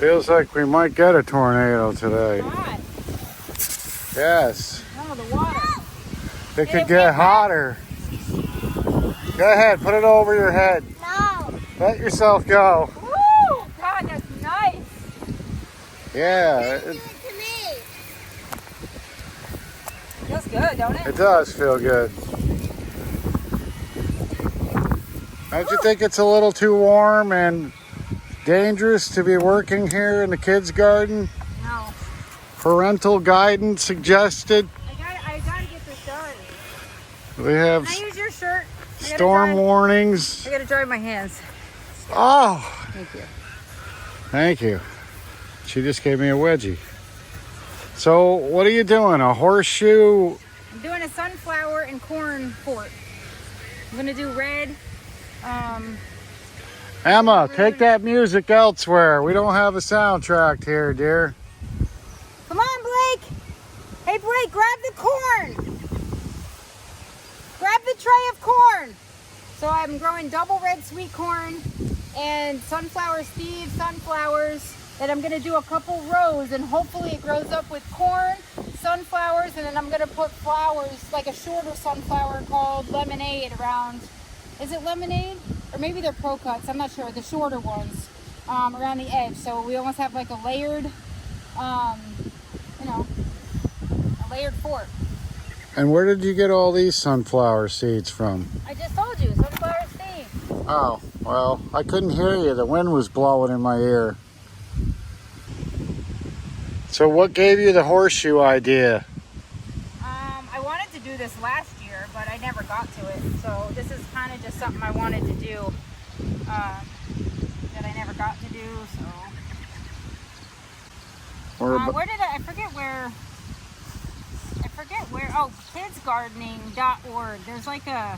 Feels like we might get a tornado today. Hot. Yes. Oh, the water. It could get hotter. Go ahead, put it over your head. No. Let yourself go. Woo! God, that's nice. Yeah, Give it to me. Feels good, don't it? it does feel good. Don't you think it's a little too warm and dangerous to be working here in the kids' garden? No. Parental guidance suggested. I gotta get this done. We have Can I use your shirt? storm warnings. I gotta dry my hands. Oh, Thank you. thank you. She just gave me a wedgie. So what are you doing? A horseshoe? I'm doing a sunflower and corn fort. I'm gonna do red. Emma, take that music elsewhere. We don't have a soundtrack here, dear. Come on, Blake. Hey, Blake, grab the corn. Grab the tray of corn. So I'm growing double red sweet corn and sunflower Steve sunflowers that I'm gonna do a couple rows, and hopefully it grows up with corn, sunflowers, and then I'm gonna put flowers, like a shorter sunflower called lemonade around. Is it lemonade? Or maybe they're pro cuts, I'm not sure, the shorter ones around the edge. So we almost have like a layered, a layered fort. And where did you get all these sunflower seeds from? I just told you, sunflower Steve. Oh, well, I couldn't hear you. The wind was blowing in my ear. So what gave you the horseshoe idea? I wanted to do this last year, but I never got to it. So this is kind of just something I wanted to do that I never got to do. So where did I forget where? Oh, kidsgardening.org. There's like a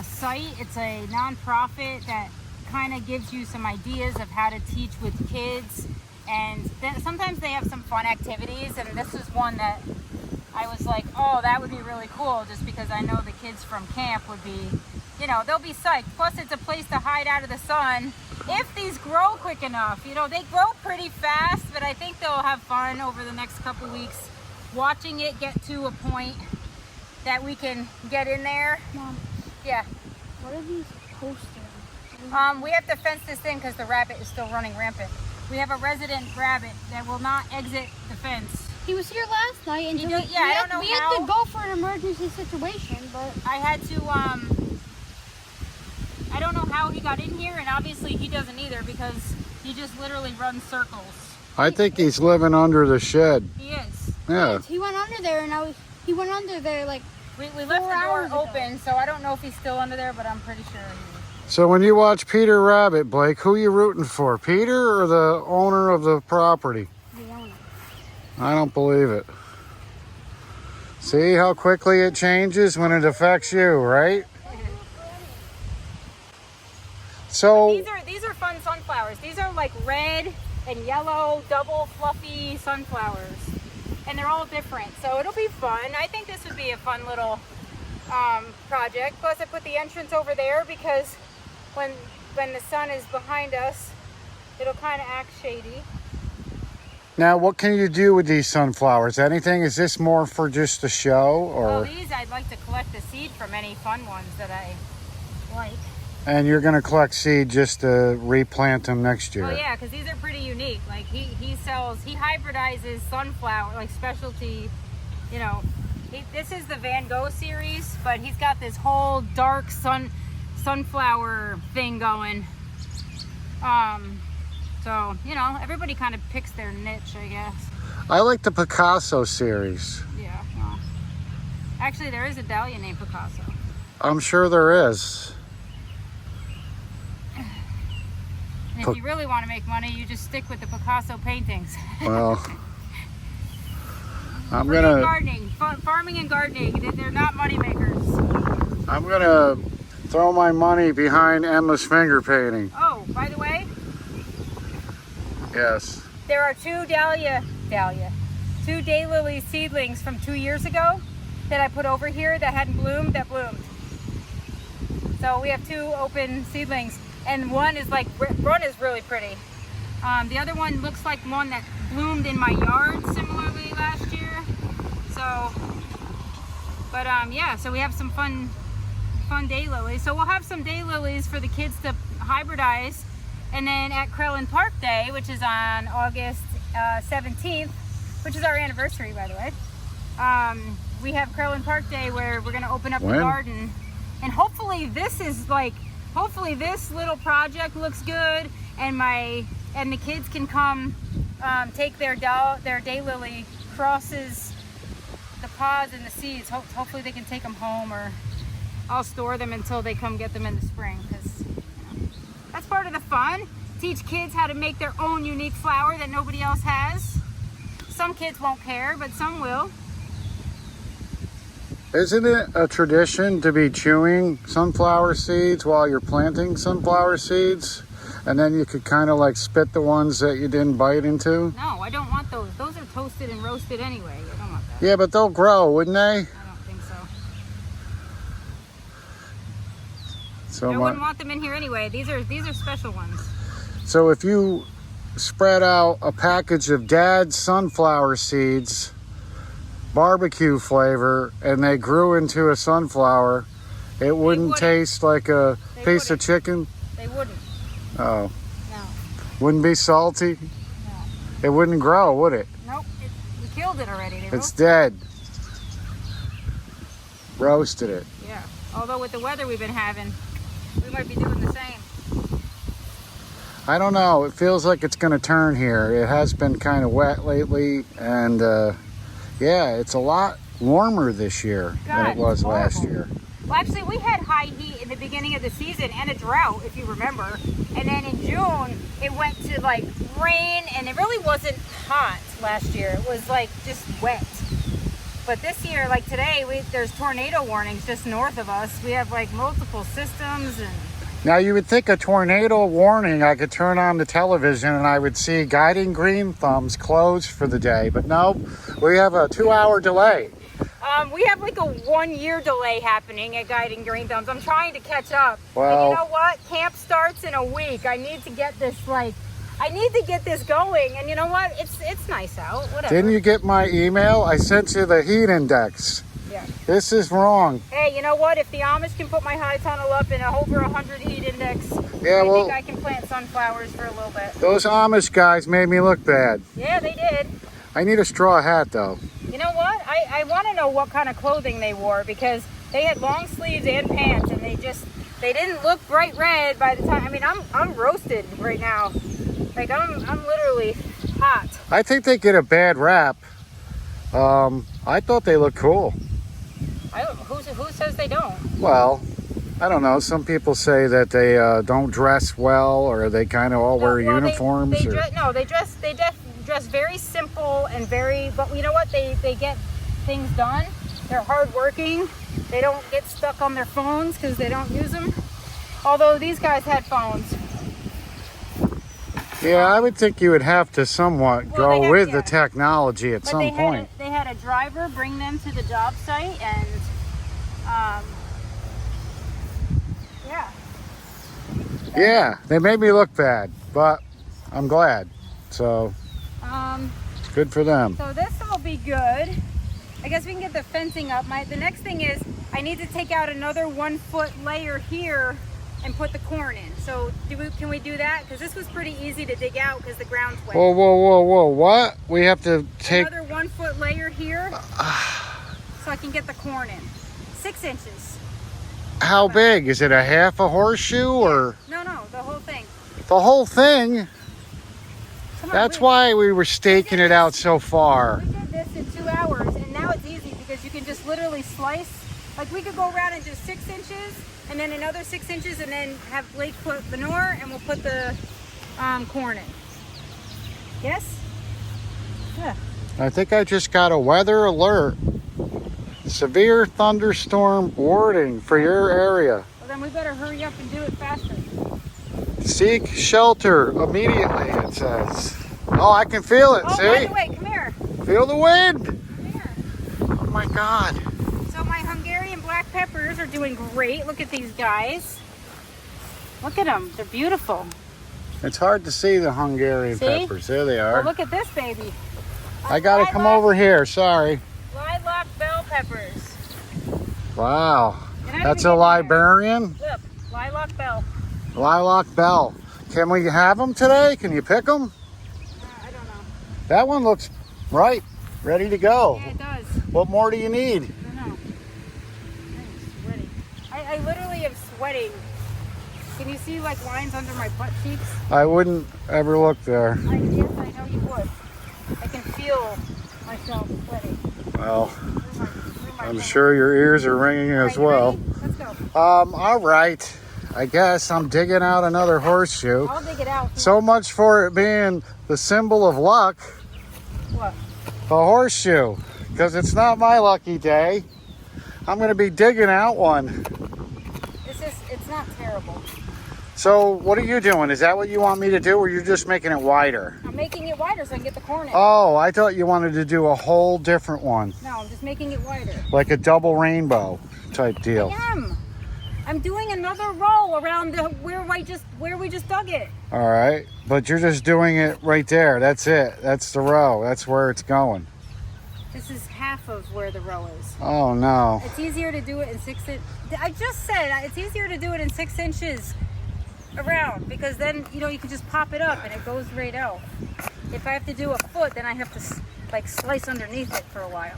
site. It's a nonprofit that kind of gives you some ideas of how to teach with kids. And then sometimes they have some fun activities, and this is one that I was like, oh, that would be really cool, just because I know the kids from camp would be, they'll be psyched. Plus, it's a place to hide out of the sun if these grow quick enough. They grow pretty fast, but I think they'll have fun over the next couple weeks watching it get to a point that we can get in there. Mom. Yeah. What are these posters? We have to fence this in because the rabbit is still running rampant. We have a resident rabbit that will not exit the fence. He was here last night, and I don't know we how. had to go for an emergency situation, but I had to, I don't know how he got in here, and obviously he doesn't either because he just literally runs circles. I think he's living under the shed. He is. Yeah. he went under there, and he went under there like We left the door hours ago. open, so I don't know if he's still under there, but I'm pretty sure he is. So when you watch Peter Rabbit, Blake, who are you rooting for? Peter or the owner of the property? the owner. I don't believe it. See how quickly it changes when it affects you, right? So These are fun sunflowers. These are like red and yellow, double fluffy sunflowers. And they're all different, so it'll be fun. I think this would be a fun little project. Plus I put the entrance over there because when the sun is behind us, it'll kind of act shady. now what can you do with these sunflowers? Anything? Is this more for just the show, Well, or these I'd like to collect the seed from any fun ones that I like. and you're going to collect seed just to replant them next year? Oh yeah, because these are pretty unique. Like he hybridizes sunflower, like specialty, this is the Van Gogh series, but he's got this whole dark sunflower thing going. So, everybody kind of picks their niche, I guess. I like the Picasso series. Yeah, well, actually there is a dahlia named Picasso. I'm sure there is. And if you really want to make money, you just stick with the Picasso paintings. Well, I'm Forget gonna gardening, farming and gardening, they're not money makers. I'm gonna throw my money behind Emma's finger painting. Oh, by the way, Yes. there are two daylily seedlings from 2 years ago that I put over here that hadn't bloomed, that bloomed. So we have two open seedlings, and one is really pretty. The other one looks like one that bloomed in my yard similarly last year. So, but yeah, so we have some fun daylilies. So we'll have some daylilies for the kids to hybridize. And then at Krellin Park Day, which is on August 17th, which is our anniversary, by the way, we have Krellin Park Day where we're going to open up the garden. And hopefully this little project looks good, and the kids can come take their daylily crosses the pods and the seeds. Hopefully they can take them home, or I'll store them until they come get them in the spring, because that's part of the fun. Teach kids how to make their own unique flower that nobody else has. Some kids won't care, but some will. Isn't it a tradition to be chewing sunflower seeds while you're planting sunflower seeds? And then you could kind of like spit the ones that you didn't bite into? No, I don't want those. Those are toasted and roasted anyway. I don't want that. Yeah, but they'll grow, wouldn't they? I don't think so. I wouldn't want them in here anyway. These are special ones. So if you spread out a package of Dad's sunflower seeds, barbecue flavor, and they grew into a sunflower, it wouldn't taste like a piece of chicken? They wouldn't. Oh. No. Wouldn't be salty? No. It wouldn't grow, would it? Nope. We killed it already. It's dead. Roasted it. Yeah. Although with the weather we've been having, we might be doing the same. I don't know. It feels like it's going to turn here. It has been kind of wet lately, and yeah, it's a lot warmer this year than it was last year. Well, actually, we had high heat in the beginning of the season and a drought, if you remember. And then in June, it went to like rain, and it really wasn't hot last year. It was like just wet. But this year, like today, there's tornado warnings just north of us. We have like multiple systems. And now you would think a tornado warning, I could turn on the television and I would see Guiding Green Thumbs closed for the day. But no, we have a 2-hour delay. We have like a 1-year delay happening at Guiding Green Thumbs. I'm trying to catch up. Well, and you know what? Camp starts in a week. I need to get this going. And you know what? It's nice out. Whatever. Didn't you get my email? I sent you the heat index. Yeah. This is wrong. Hey, you know what? If the Amish can put my high tunnel up in a over 100 heat index, yeah, I think I can plant sunflowers for a little bit. Those Amish guys made me look bad. Yeah, they did. I need a straw hat though. You know what? I want to know what kind of clothing they wore, because they had long sleeves and pants, and they didn't look bright red by the time. I mean, I'm roasted right now. Like I'm literally hot. I think they get a bad rap. I thought they looked cool. Who says they don't? Well, I don't know. Some people say that they don't dress well, or they kind of all wear uniforms. They dress very simple and very. But you know what? They get things done. They're hardworking. They don't get stuck on their phones because they don't use them. Although these guys had phones. Yeah, I would think you would have to somewhat go with the technology at some point. They had a driver bring them to the job site, and yeah. Yeah, they made me look bad, but I'm glad. So good for them. So this will be good. I guess we can get the fencing up. The next thing is I need to take out another 1-foot layer here and put the corn in. So can we do that? Because this was pretty easy to dig out because the ground's wet. Whoa, what? We have to take another 1-foot layer here so I can get the corn in. 6 inches. How big? Is it a half a horseshoe or? No, the whole thing. The whole thing? Come on, that's why we were staking it out so far. We did this in 2 hours, and now it's easy because you can just literally slice. Like we could go around and do 6 inches, and then another 6 inches, and then have Blake put manure, and we'll put the corn in. Yes? Yeah. I think I just got a weather alert. Severe thunderstorm warning for your area. Well, then we better hurry up and do it faster. Seek shelter immediately, it says. Oh, I can feel it, see? By the way, come here. Feel the wind. Come here. Oh my God. So my Hungarian black peppers are doing great. Look at these guys. Look at them. They're beautiful. It's hard to see the Hungarian See? peppers. There they Well, are. look at this baby. I gotta come over here. Sorry. Lilac bell peppers. Wow. And I That's a haven't eaten there. Liberian Look, lilac bell. lilac bell. Can we have them today? Can you pick them? I don't know. That one looks right, ready to go. Yeah, it does. What more do you need? I don't know. I'm sweating. I literally am sweating. Can you see like lines under my butt cheeks? I wouldn't ever look there. Yes, I know you would. I can feel myself sweating. Well, Where's my I'm phone? sure your ears are ringing All as right, you well. ready? Let's go. All right. I guess I'm digging out another horseshoe. I'll dig it out. So much for it being the symbol of luck, What? the horseshoe, because it's not my lucky day. I'm going to be digging out one. It's not terrible. So what are you doing? Is that what you want me to do, or you're just making it wider? I'm making it wider so I can get the corn in. Oh, I thought you wanted to do a whole different one, No, I'm just making it wider. like a double rainbow type deal. I'm doing another roll around where we just dug it. All right, but you're just doing it right there. That's it. That's the row. That's where it's going. This is half of where the row is. Oh no. It's easier to do it in 6 inches. I just said it's easier to do it in 6 inches around, because then you can just pop it up and it goes right out. If I have to do a foot, then I have to like slice underneath it for a while.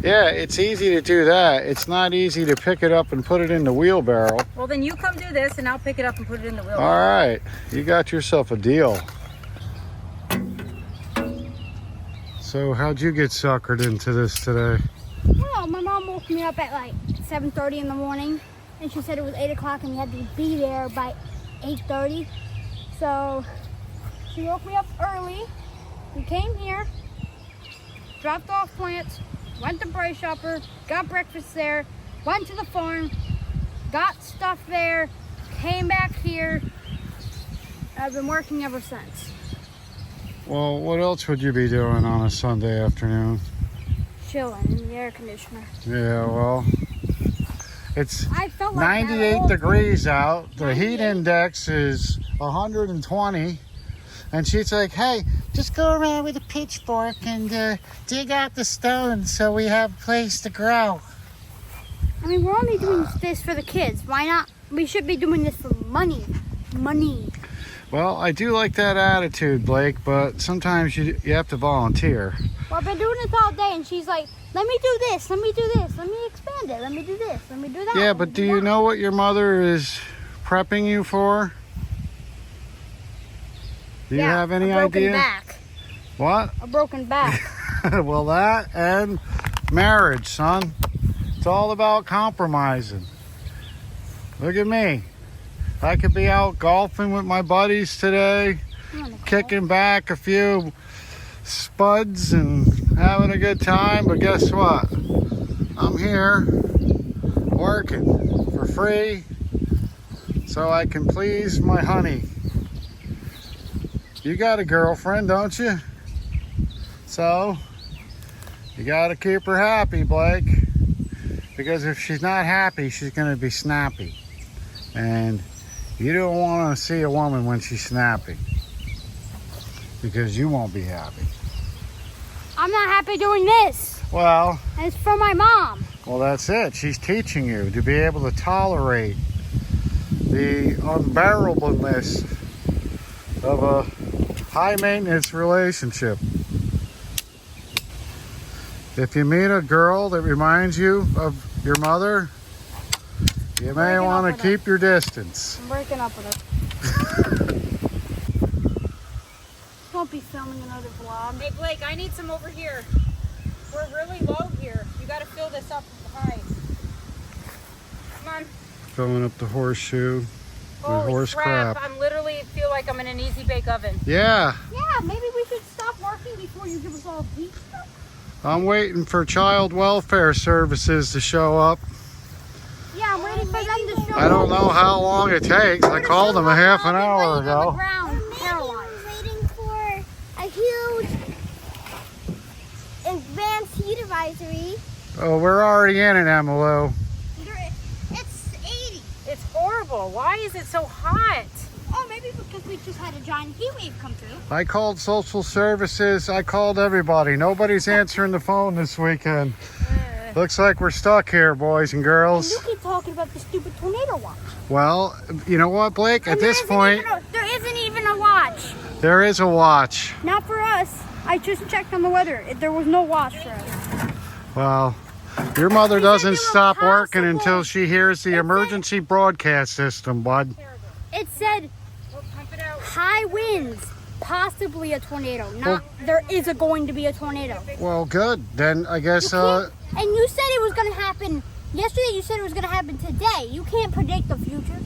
Yeah, it's easy to do that. It's not easy to pick it up and put it in the wheelbarrow. Well, then you come do this and I'll pick it up and put it in the wheel. All right, you got yourself a deal. So how'd you get suckered into this today? Well, my mom woke me up at like 7:30 in the morning, and she said it was 8 o'clock and we had to be there by 8:30. So she woke me up early. We came here, dropped off plants, went to Bryce Shopper, got breakfast there, went to the farm, got stuff there, came back here. I've been working ever since. Well, what else would you be doing on a Sunday afternoon? Chilling in the air conditioner. Yeah, well, it's I felt like that 98 all degrees out. The heat 98. index is 120. And she's like, hey, just go around with a pitchfork and dig out the stones so we have a place to grow. I mean, we're only doing this for the kids. Why not? We should be doing this for money. Money. Well, I do like that attitude, Blake, but sometimes you have to volunteer. Well, I've been doing this all day, and she's like, let me do this, let me do this, let me expand it, let me do this, let me do that. Yeah, let but me do you that." know what your mother is prepping you for? Do you have any a broken idea? back. What? A broken back. Well, that and marriage, son. It's all about compromising. Look at me. I could be out golfing with my buddies today, kicking back a few spuds and having a good time, but guess what? I'm here working for free so I can please my honey. You got a girlfriend, don't you? So you gotta keep her happy, Blake, because if she's not happy, she's gonna be snappy, and you don't want to see a woman when she's snappy, because you won't be happy. I'm not happy doing this. Well, And it's for my mom. well, that's it. She's teaching you to be able to tolerate the unbearableness of a high maintenance relationship. If you meet a girl that reminds you of your mother, you may Breaking want up to with her. keep your distance. I'm breaking up with her. Won't be filming another vlog. Hey Blake, I need some over here. We're really low here. You got to fill this up high. Come on. Filling up the horseshoe with Holy horse crap! crap. I'm literally feel like I'm in an easy bake oven. Yeah, Yeah, maybe we should stop working before you give us all heat. I'm waiting for child welfare services to show up. Yeah, I'm waiting for them to show I don't know how long it takes. I called them a half an hour ago. Waiting for a huge advanced heat advisory. Oh, we're already in it, Emily. It's 80. It's horrible. Why is it so hot? Oh, maybe maybe because we just had a giant heat wave come through. I called social services. I called everybody. Nobody's answering the phone this weekend. Looks like we're stuck here, boys and And girls. you keep talking about the stupid tornado watch. Well, you know what, Blake? At this point, There isn't even a watch. there is a watch. Not for us. I just checked on the weather. There was no watch for us. Well, your mother doesn't there stop were working possible- until she hears the emergency broadcast system, bud. It said high winds, possibly a tornado. Not there is going to be a tornado. Well, good. Then I guess, And you said it was going to happen yesterday. You said it was going to happen today. You can't predict the future.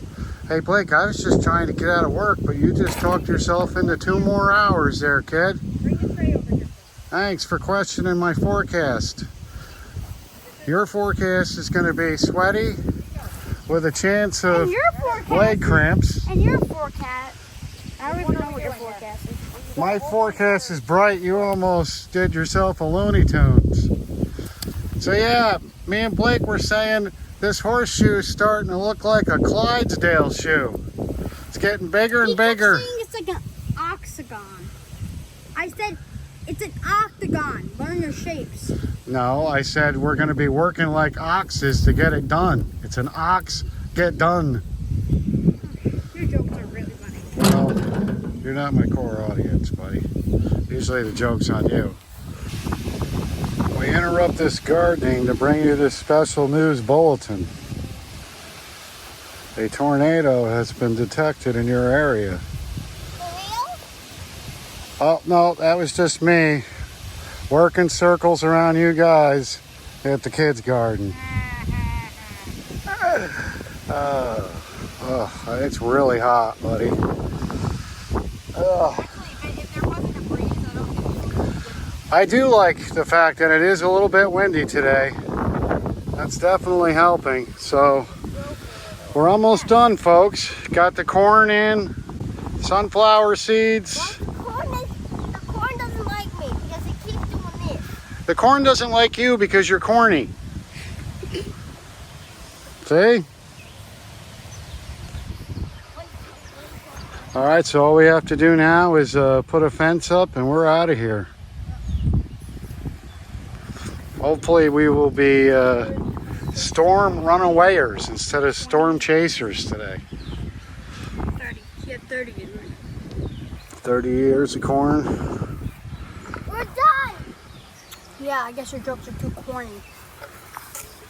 hey, Blake, I was just trying to get out of work, but you just talked yourself into 2 more hours there, kid. Bring the tray over here. Thanks for questioning my forecast. Your forecast is going to be sweaty with a chance And of your forecast. leg cramps. And your forecast. I don't even know what your forecast is. My forecast is bright. You almost did yourself a Looney Tunes. So yeah, me and Blake were saying this horseshoe is starting to look like a Clydesdale shoe. It's getting bigger and He kept bigger. saying it's like an octagon. I said it's an octagon. Learn your shapes. No, I said we're going to be working like oxes to get it done. It's an ox get done. Your jokes are really funny. Well, you're not my core audience, buddy. Usually the joke's on you. We interrupt this gardening to bring you this special news bulletin. A tornado has been detected in your area. For real? Oh, no, that was just me working circles around you guys at the kids' garden. It's really hot, buddy. If there wasn't a breeze, I don't think I do like the fact that it is a little bit windy today. That's definitely helping. So we're almost done, folks. Got the corn in, sunflower seeds. The corn doesn't like me because it keeps doing this. The corn doesn't like you because you're corny. See? All right, so all we have to do now is put a fence up and we're out of here. Hopefully we will be storm runawayers instead of storm chasers today. 30. She had 30 in there. 30 years of corn. We're done. Yeah, I guess your jokes are too corny.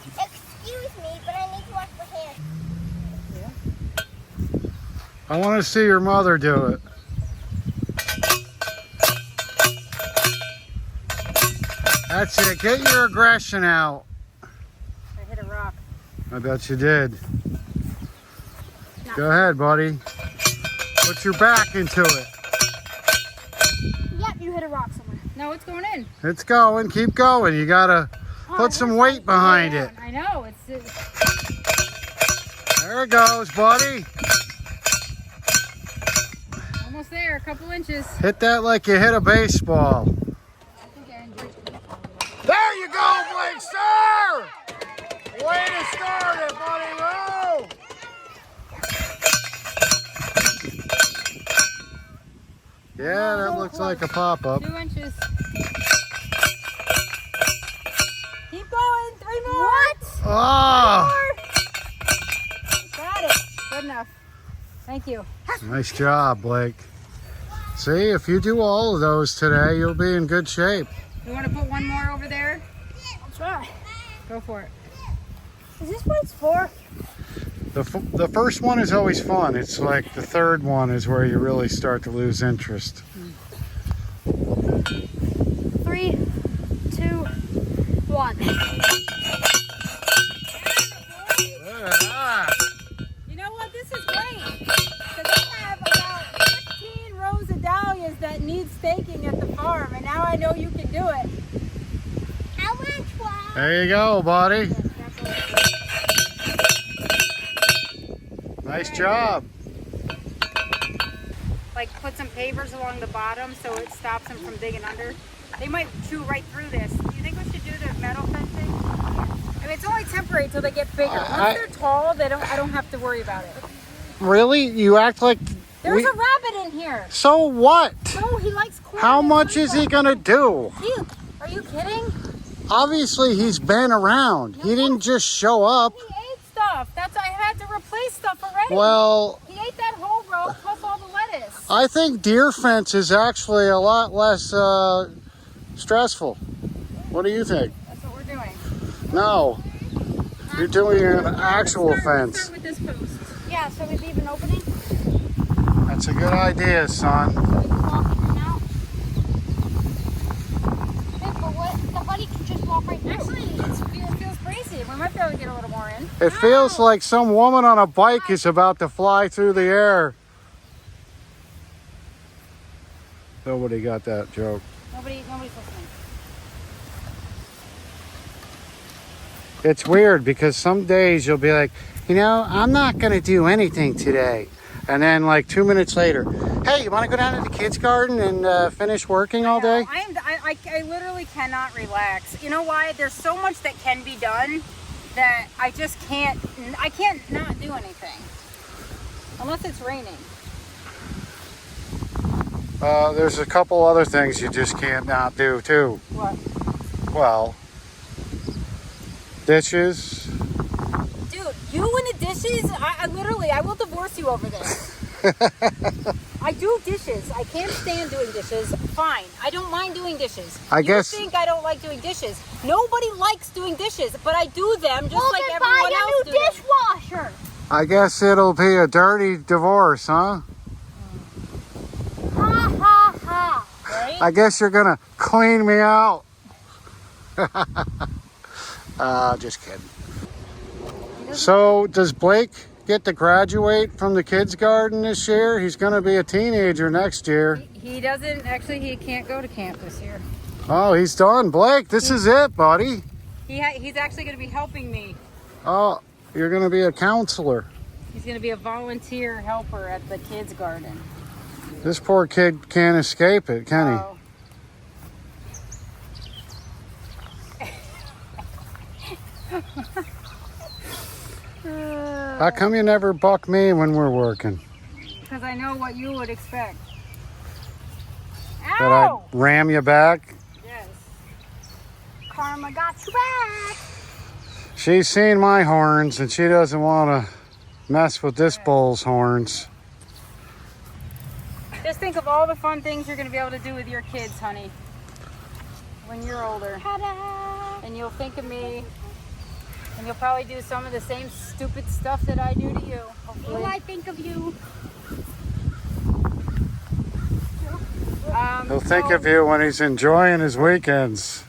Excuse me, but I need to wash my hands. I want to see your mother do it. That's it. Get your aggression out. I hit a rock. I bet you did. Go ahead, buddy. Put your back into it. Yep, you hit a rock somewhere. No, it's going in. It's going. Keep going. You got to put some weight behind it. I know. It's There it goes, buddy. almost there. A couple inches. Hit that like you hit a baseball. I think I enjoyed it. There you go, Blake Star! Way to start it, buddy. Whoa! Yeah, that looks like a pop-up. 2 inches. Keep going. 3 more. What? Oh, Got it. Good enough. Thank you. nice job, Blake. See, if you do all of those today, you'll be in good shape. You want to put one more over there? I'll try. Go for it. Is this what it's for? The first one is always fun. It's like the third one is where you really start to lose interest. 3, 2, 1. You know what? This is great. Because I have about 15 rows of dahlias that need staking at the farm. And now I know you can do it. I want to try. There you go, buddy. Nice job. Like put some pavers along the bottom so it stops them from digging under. They might chew right through this. Do you think we should do the metal fencing? I mean, it's only temporary until they get bigger. Once they're tall, I don't have to worry about it. Really? You act like There's a rabbit in here. So what? No, he likes corn. How and much is he gonna do? Are you kidding? Obviously, he's been around. He didn't just show up. He ate stuff. I had to replace stuff already. Well, he ate that whole row plus all the lettuce. I think deer fence is actually a lot less stressful. What do you think? That's what we're doing. No, you're doing an actual fence. Start with this post. Yeah, so we leave an opening. That's a good idea, son. So we can walk in and out. Hey, but what? The buddy can just walk right through. Actually, it feels crazy. We might be able to get a little more in. It feels like some woman on a bike is about to fly through the air. Nobody got that joke. Nobody's listening. It's weird because some days you'll be like, you know, I'm not going to do anything today. And then like 2 minutes later, hey, you want to go down to the kids' garden and finish working all day? I literally cannot relax. You know why? There's so much that can be done that I just can't. I can't not do anything unless it's raining. There's a couple other things you just can't not do too. What? Well, dishes. Dude, you and the dishes, I will divorce you over this. I do dishes. I can't stand doing dishes. Fine. I don't mind doing dishes. I guess. You think I don't like doing dishes. Nobody likes doing dishes, but I do them just like then everyone buy else a new does. dishwasher. I guess it'll be a dirty divorce, huh? Ha ha ha. Right? I guess you're gonna clean me out. Just kidding. So, does Blake get to graduate from the kids' garden this year? He's gonna be a teenager next year. He doesn't, actually, he can't go to camp this year. Oh, he's done. Blake, this is it, buddy. He's actually going to be helping me. Oh, you're gonna be a counselor. He's going to be a volunteer helper at the kids' garden. This poor kid can't escape it, can So, he? How come you never buck me when we're working? because I know what you would expect. That I Ow! ram you back? Yes. Karma got you back. She's seen my horns and she doesn't want to mess with this bull's horns. Just think of all the fun things you're going to be able to do with your kids, honey, when you're older. Ta-da. And you'll think of me, and you'll probably do some of the same stupid stuff that I do to you, hopefully. Will I think of you? He'll think of you when he's enjoying his weekends.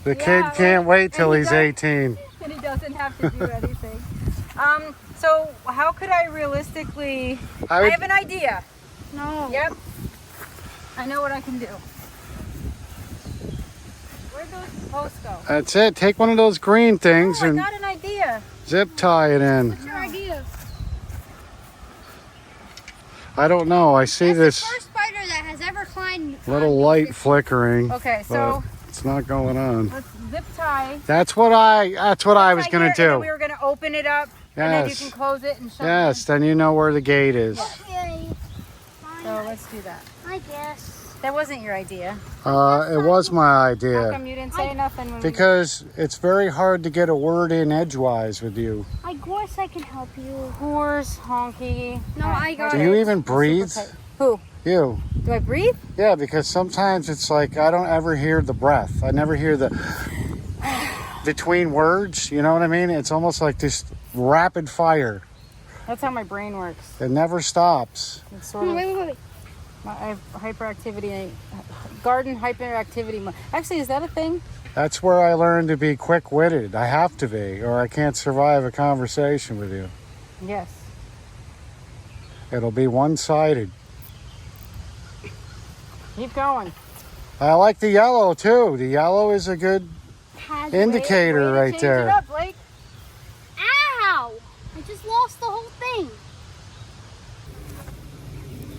The kid right. can't wait till And he he's does- 18. And he doesn't have to do anything. So how could I realistically... I have an idea. No. Yep. I know what I can do. Where'd those posts go? That's it. Take one of those green things Oh, I and got an idea. zip tie it in. What's your idea? I don't know. I see That's this the first spider that has ever climbed. little light flickering. Okay, but so it's not going on. let's zip tie. That's what I was Right going here, to and then do. we were going to open it up, and then you Yes. can close it and shut Yes, then you know where the gate is. Okay. it. So let's do that. I guess. That wasn't your idea. It was my How idea. come you didn't say nothing when Because it's very hard to get a word in edgewise with you. I guess I can help you. horse, honky? No, I got Do it. you even breathe? Who? You. Do I breathe? Yeah, because sometimes it's like I don't ever hear the breath. I never hear the between words. You know what I mean? It's almost like this rapid fire. That's how my brain works. It never stops. It's sort of. Wait. I have hyperactivity, garden hyperactivity. Actually, is that a thing? That's where I learned to be quick-witted. I have to be, or I can't survive a conversation with you. Yes. It'll be one-sided. Keep going. I like the yellow too. The yellow is a good indicator Way to right change there. It up, Blake. Ow! I just lost the whole thing.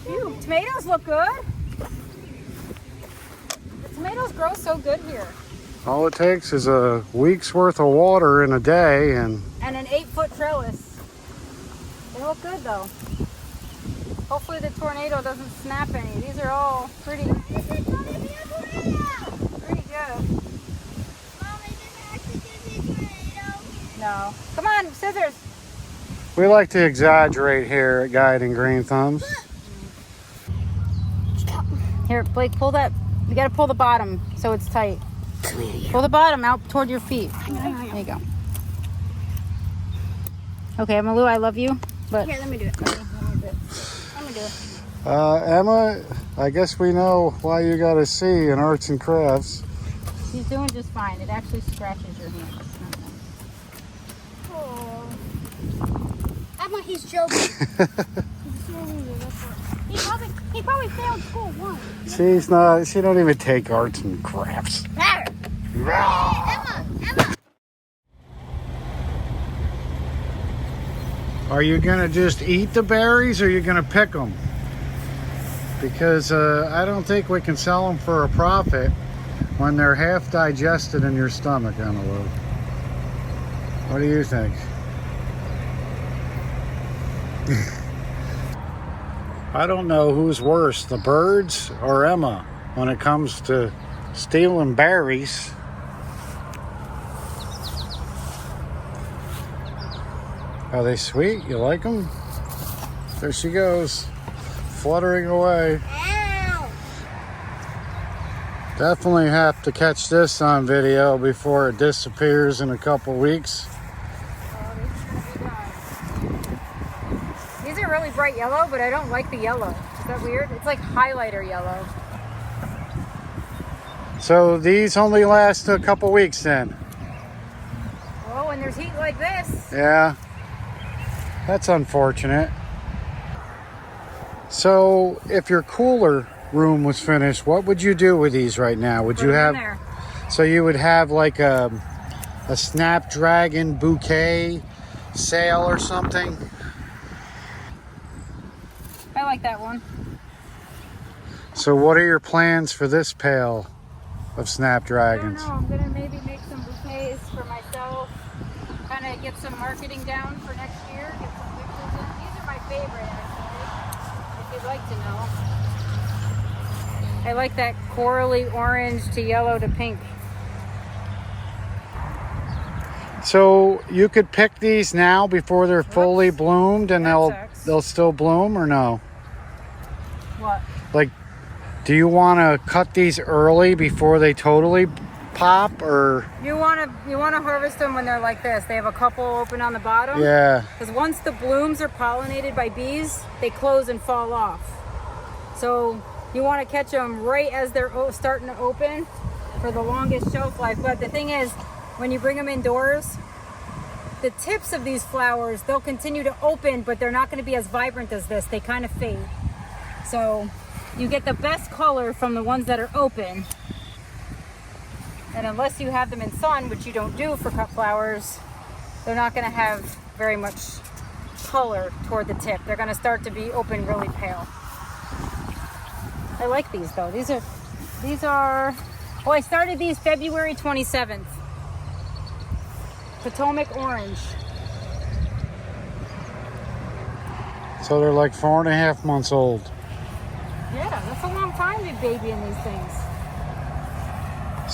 Phew, tomatoes look good. The tomatoes grow so good here. All it takes is a week's worth of water in a day, and And an 8-foot trellis. They look good though. Hopefully the tornado doesn't snap any. These are all pretty good. No. Come on, scissors. We like to exaggerate here at Guiding Green Thumbs. Here, Blake, pull that. You gotta pull the bottom so it's tight. Pull the bottom out toward your feet. There you go. Okay, Emmylou, I love you, but Here, let me do it. let me do it. Emma, I guess we know why you got a C in arts and crafts. She's doing just fine. It actually scratches your hands. Oh. Emma, he's joking. He probably failed school once. She don't even take arts and crafts. Emma. Are you gonna just eat the berries or are you gonna pick them? Because I don't think we can sell them for a profit when they're half digested in your stomach, Emmylou. What do you think? I don't know who's worse, the birds or Emma, when it comes to stealing berries. Are they sweet? You like them? There she goes, fluttering away. Ow. Definitely have to catch this on video before it disappears in a couple weeks. These are really bright yellow, but I don't like the yellow. Is that weird? It's like highlighter yellow. So these only last a couple weeks then? Well, when there's heat like this. Yeah, that's unfortunate. So if your cooler room was finished, what would you do with these right now? Would Put you them in have, there. so you would have like a snapdragon bouquet sale or something? I like that one. So what are your plans for this pail of I don't snapdragons? know. I'm gonna maybe make some bouquets for myself. Kind of get some marketing down for next year. Get some pictures in. These are my favorite, actually. If you'd like to know. I like that corally orange to yellow to pink. So you could pick these now before they're fully bloomed and That sucks. they'll still bloom or no? What? Like, do you want to cut these early before they totally pop or? You wanna harvest them when they're like this. They have a couple open on the bottom. Yeah. Because once the blooms are pollinated by bees, they close and fall off. So you want to catch them right as they're starting to open for the longest shelf life. But the thing is, when you bring them indoors, the tips of these flowers, they'll continue to open, but they're not going to be as vibrant as this. They kind of fade. So you get the best color from the ones that are open. And unless you have them in sun, which you don't do for cut flowers, they're not going to have very much color toward the tip. They're going to start to be open really pale. I like these though. These are, oh, I started these February 27th. Potomac orange. So they're like 4.5 months old. Yeah, that's a long time to baby in these things.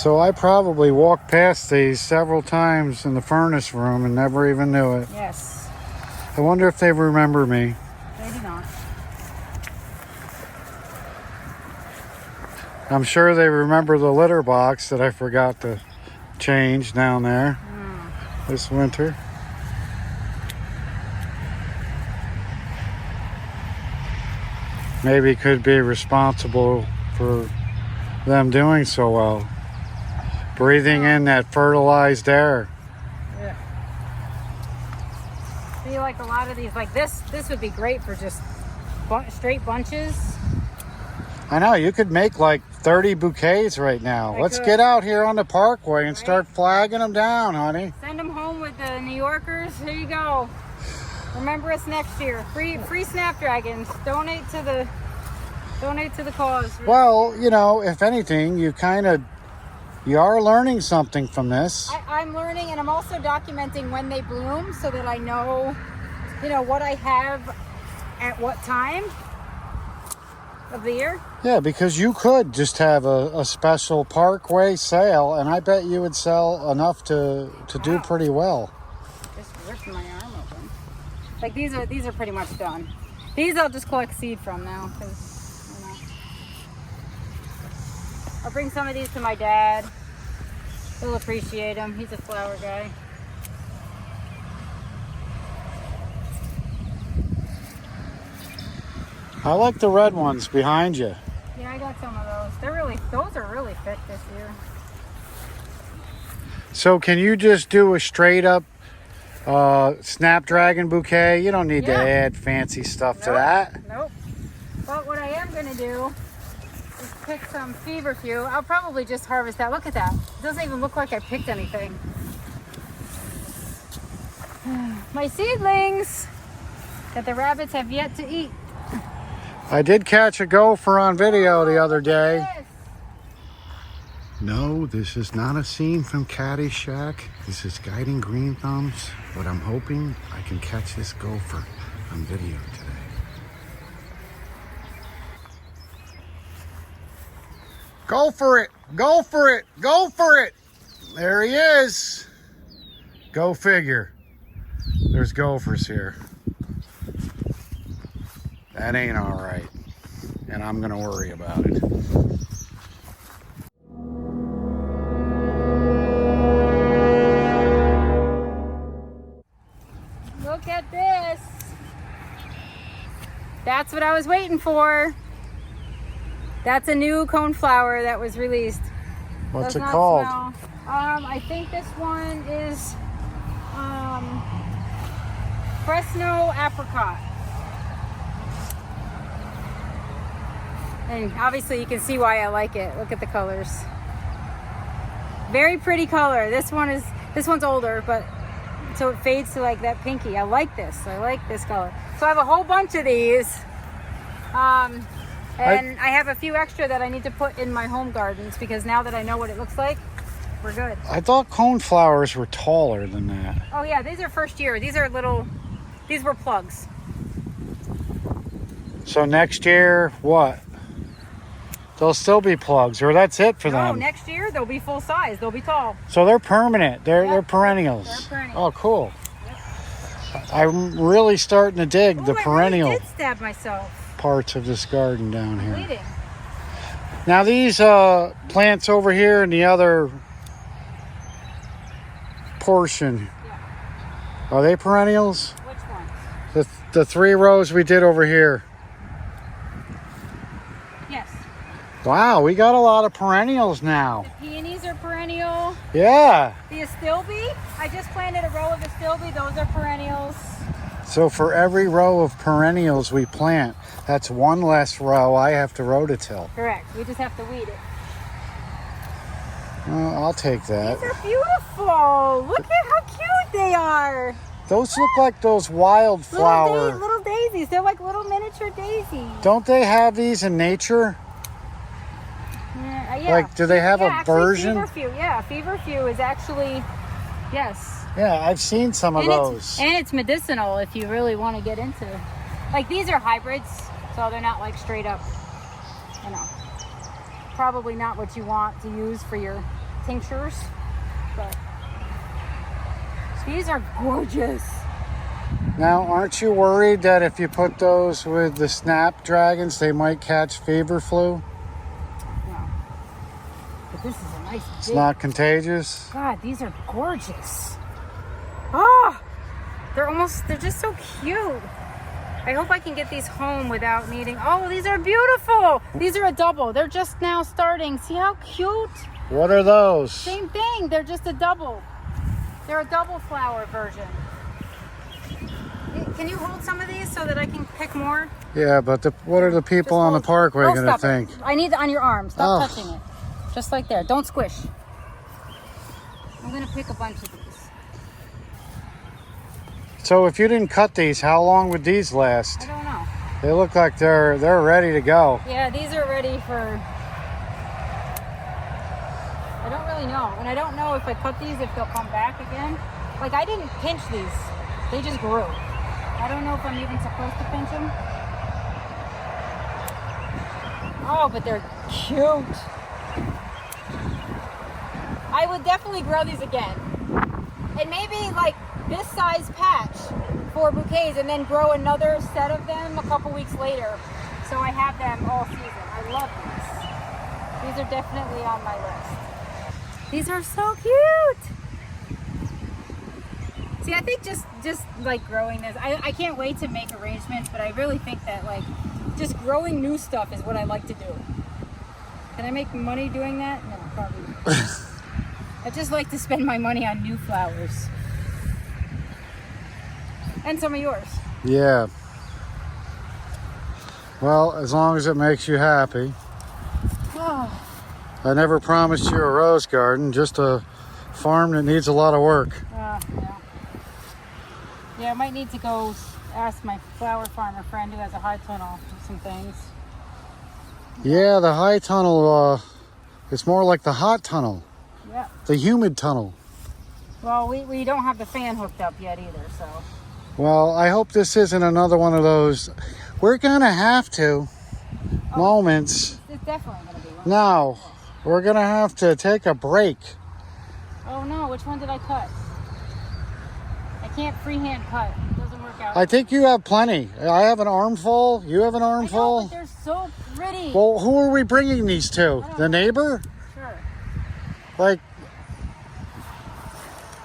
So I probably walked past these several times in the furnace room and never even knew it. Yes, I wonder if they remember me. they do not. I'm sure they remember the litter box that I forgot to change down there this winter. Maybe could be responsible for them doing so well. Breathing in that fertilized air. Yeah. See, like a lot of these, like this would be great for just straight bunches. I know, you could make like 30 bouquets right now. I Let's could. get out here on the parkway and Right. start flagging them down, honey. Send them home with the New Yorkers. Here you go. Remember us next year. Free snapdragons. Donate to the cause. Well, you know, if anything, you are learning something from this. I'm learning, and I'm also documenting when they bloom so that I know, what I have at what time. of the year? Yeah, because you could just have a special parkway sale, and I bet you would sell enough to do pretty well. Just ripped my arm open. Like these are pretty much done. These I'll just collect seed from now, because you know. I'll bring some of these to my dad. He'll appreciate them. He's a flower guy. I like the red ones behind you. Yeah, I got some of those. Those are really thick this year. So can you just do a straight up snapdragon bouquet? You don't need to add fancy stuff to that. Nope. But what I am going to do is pick some Feverfew. I'll probably just harvest that. Look at that. It doesn't even look like I picked anything. My seedlings that the rabbits have yet to eat. I did catch a gopher on video the other day. No, this is not a scene from Caddyshack. This is Guiding Green Thumbs, but I'm hoping I can catch this gopher on video today. Go for it! Go for it! Go for it! There he is! Go figure. There's gophers here. That ain't all right, and I'm gonna worry about it. Look at this. That's what I was waiting for. That's a new coneflower that was released. What's Does it not called? smell. I think this one is Fresco Apricot. And obviously you can see why I like it. Look at the colors. Very pretty color. This one's older, but so it fades to like that pinky. I like this. I like this color. So I have a whole bunch of these. And I have a few extra that I need to put in my home gardens because now that I know what it looks like, we're good. I thought coneflowers were taller than that. Oh yeah, these are first year. These were plugs. So next year, what? They'll still be plugs, or that's it for them? No, next year they'll be full size. They'll be tall. So they're permanent. They're perennials. They're perennial. Oh, cool. Yep. I'm really starting to dig the perennial I really did stab myself. parts of this garden down here. Bleeding. Now these plants over here in the other portion, are they perennials? Which one? The 3 rows we did over here. Yes. Wow, we got a lot of perennials now. The peonies are perennial. Yeah. The astilbe, I just planted a row of astilbe. Those are perennials. So for every row of perennials we plant, that's one less row I have to rototill. Correct. We just have to weed it. Well, I'll take that. These are beautiful. Look at how cute they are. Those look like those wildflower. Little daisies. They're like little miniature daisies. Don't they have these in nature? Yeah. Like, do they have a version? Feverfew. Yeah, Feverfew is actually, yes. Yeah, I've seen some of those. And it's medicinal if you really want to get into. Like these are hybrids, so they're not like straight up, you know, probably not what you want to use for your tinctures, but these are gorgeous. Now, aren't you worried that if you put those with the snapdragons, they might catch feverfew? No. But this is a nice It's big. not contagious? God, these are gorgeous. Oh, they're just so cute. I hope I can get these home without needing, oh, these are beautiful. These are a double. They're just now starting. See how cute? What are those? Same thing. They're just a double. They're a double flower version. Can you hold some of these so that I can pick more? Yeah, but what are the people on the parkway going to think? I need it on your arm. Stop Oh. touching it. Just like there. Don't squish. I'm going to pick a bunch of these. So if you didn't cut these, how long would these last? I don't know. They look like they're ready to go. Yeah, these are ready for... I don't really know. And I don't know if I cut these, if they'll come back again. Like, I didn't pinch these. They just grew. I don't know if I'm even supposed to pinch them. Oh, but they're cute. I would definitely grow these again. And maybe like this size patch for bouquets and then grow another set of them a couple weeks later. So I have them all season. I love these. These are definitely on my list. These are so cute. See, I think just like growing this, I can't wait to make arrangements, but I really think that like just growing new stuff is what I like to do. Can I make money doing that? No, probably not. I just like to spend my money on new flowers. And some of yours. Yeah. Well, as long as it makes you happy. Oh. I never promised you a rose garden, just a farm that needs a lot of work. Yeah. Yeah, I might need to go ask my flower farmer friend who has a high tunnel for some things. Yeah, the high tunnel, it's more like the hot tunnel. Yeah. The humid tunnel. Well, we don't have the fan hooked up yet either, so. Well, I hope this isn't another one of those, we're gonna have to moments. It's definitely gonna be one. Now, we're gonna have to take a break. Oh no, which one did I cut? I can't freehand cut. It doesn't work out. I think you have plenty. I have an armful. You have an I know, armful. but they're so pretty. Well, who are we bringing these to? I don't The know. neighbor? Sure. Like,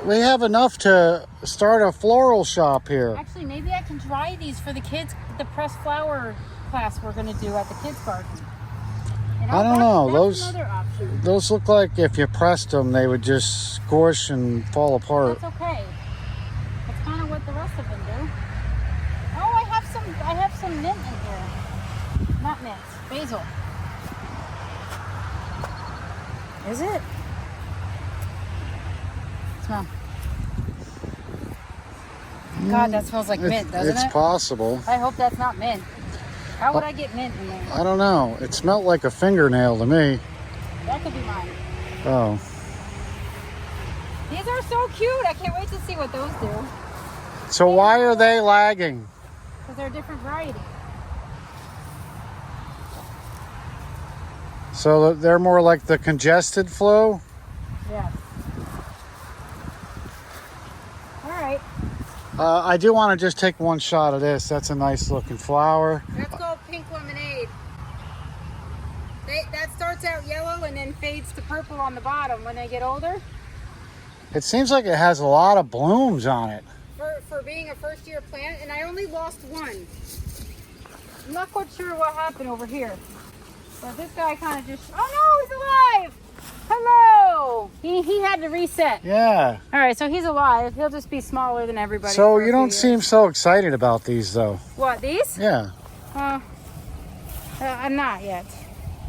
we have enough to start a floral shop here. Actually, maybe I can dry these for the kids, the pressed flower class we're going to do at the kids' garden. You I don't know. That's Those another option. those look like if you pressed them, they would just squish and fall apart. That's okay. That's kind of what the rest of them do. Oh, I have some mint in here. Not mint, basil. Is it? Smell. God, that smells like mint, doesn't It's it? possible. I hope that's not mint. How would I get mint in there? I don't know. It smelled like a fingernail to me. That could be mine. Oh. These are so cute. I can't wait to see what those do. So why are they lagging? Because they're a different variety. So they're more like the congested flu? Yeah. All right. I do want to just take one shot of this. That's a nice looking flower. That's called pink lemonade. That starts out yellow and then fades to purple on the bottom when they get older. It seems like it has a lot of blooms on it. For being a first year plant, and I only lost one. I'm not quite sure what happened over here. But this guy kind of just, oh no, he's alive! Hello! He had to reset. Yeah. All right, so he's alive. He'll just be smaller than everybody. So for a you don't few seem years. so excited about these though. What, these? Yeah. I'm not yet.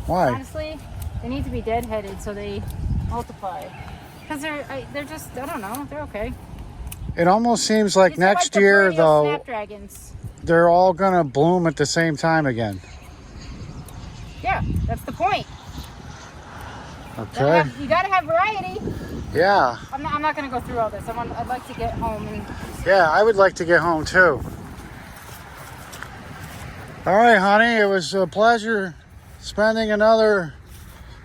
Why? Honestly, they need to be deadheaded so they multiply. Because they're just, I don't know, they're okay. It almost seems like These are next the year perennial though, snapdragons. they're all gonna bloom at the same time again. Yeah, that's the point. Okay. You gotta have variety. Yeah. I'm not gonna go through all this. I'd like to get home and. Yeah, I would like to get home too. All right, honey, it was a pleasure spending another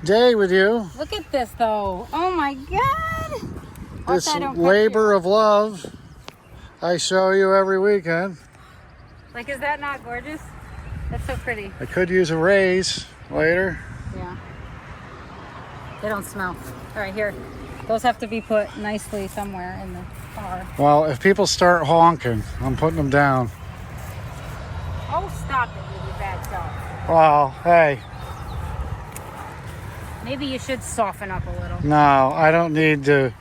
day with you. Look at this though. Oh my God. This labor of love I show you every weekend. Like, is that not gorgeous? That's so pretty. I could use a raise later. Yeah. They don't smell. All right, here. Those have to be put nicely somewhere in the car. Well, if people start honking, I'm putting them down. Oh, stop it, you bad self. Well, hey, Maybe you should soften up a little. no, I don't need to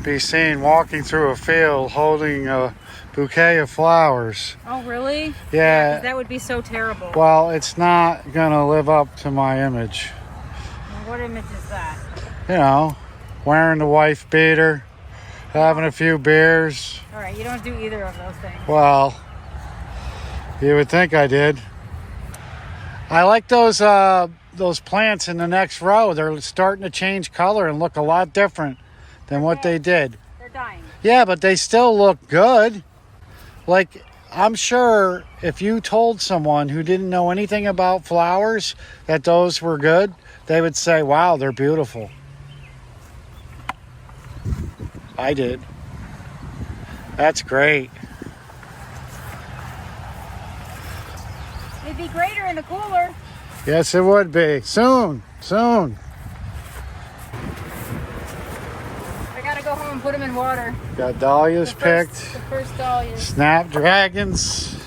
be seen walking through a field holding a bouquet of flowers. Oh, really? Yeah. 'Cause that would be so terrible. Well, it's not gonna live up to my image. What image is that? You know, wearing the wife beater, having a few beers. All right, you don't do either of those things. Well, you would think I did. I like those plants in the next row. They're starting to change color and look a lot different than what they did. They're dying. Yeah, but they still look good. Like, I'm sure if you told someone who didn't know anything about flowers that those were good, they would say, wow, they're beautiful. I did. That's great. It'd be greater in the cooler. Yes, it would be. Soon. I gotta go home and put them in water. Got dahlias picked. The first dahlias. Snapdragons.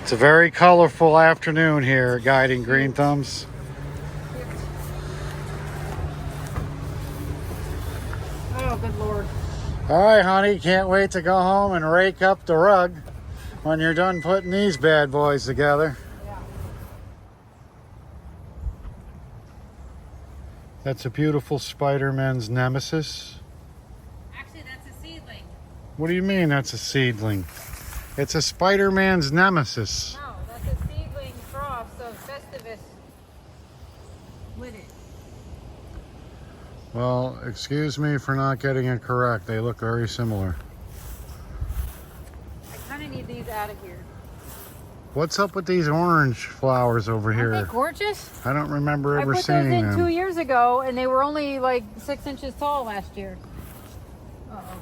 It's a very colorful afternoon here at Guiding Green Thumbs. Oh, good Lord. All right, honey, can't wait to go home and rake up the rug when you're done putting these bad boys together. Yeah. That's a beautiful Spider-Man's nemesis. Actually, that's a seedling. What do you mean that's a seedling? It's a Spider-Man's nemesis. No, that's a seedling cross of Festivus with it. Well, excuse me for not getting it correct. They look very similar. I kind of need these out of here. What's up with these orange flowers over here? Aren't they gorgeous? I don't remember I ever put seeing those in them. 2 years ago, and they were only like 6 inches tall last year. Uh-oh.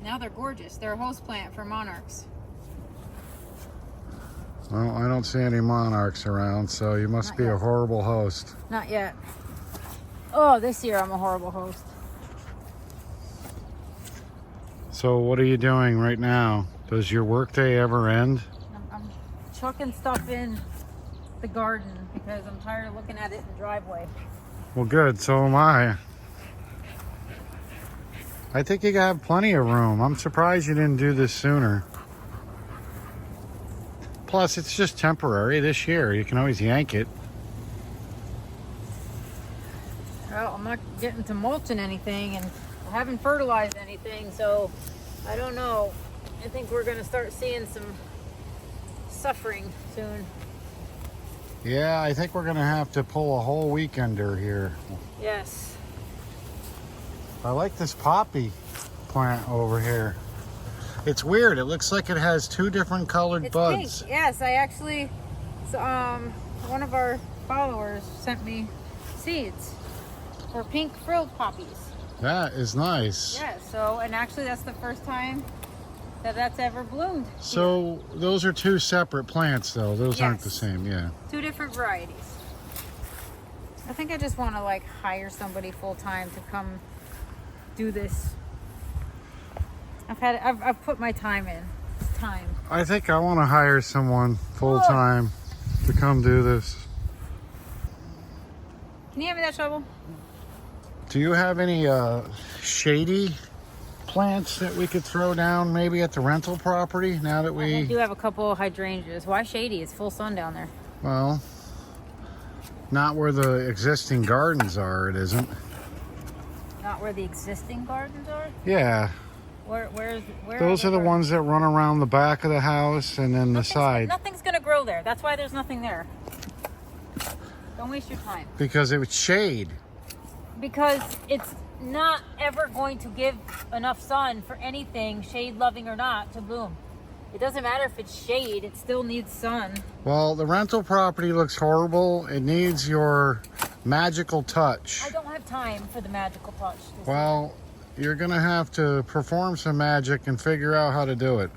Now they're gorgeous. They're a host plant for monarchs. Well, I don't see any monarchs around, so you must Not be a yet. horrible host. Not yet. Oh, this year I'm a horrible host. So what are you doing right now? Does your workday ever end? I'm chucking stuff in the garden because I'm tired of looking at it in the driveway. Well, good. So am I. I think you have plenty of room. I'm surprised you didn't do this sooner. Plus, it's just temporary this year. You can always yank it. Well, I'm not getting to mulching anything, and I haven't fertilized anything, so I don't know. I think we're going to start seeing some suffering soon. Yeah, I think we're going to have to pull a whole weekender here. Yes. I like this poppy plant over here. It's weird. It looks like it has two different colored It's buds. pink. Yes, I actually, one of our followers sent me seeds for pink frilled poppies. That is nice. Yeah, so, and actually that's the first time that's ever bloomed. So those are two separate plants, though. Those aren't the Yes. same, yeah. Two different varieties. I think I just want to like hire somebody full time to come do this. I've put my time in. It's time. I think I want to hire someone full time to come do this. Can you hand me that shovel? Do you have any shady plants that we could throw down maybe at the rental property now that I do we... have a couple of hydrangeas. Why shady? It's full sun down there. Well, not where the existing gardens are, it isn't. Not where the existing gardens are? Yeah, Where those are the ones that run around the back of the house and then the side. Nothing's gonna grow there. That's why there's nothing there. Don't waste your time. Because it was shade. Because it's not ever going to give enough sun for anything, shade loving or not, to bloom. It doesn't matter if it's shade, it still needs sun. Well, the rental property looks horrible. It needs your magical touch. I don't have time for the magical touch. Well, you're gonna have to perform some magic and figure out how to do it.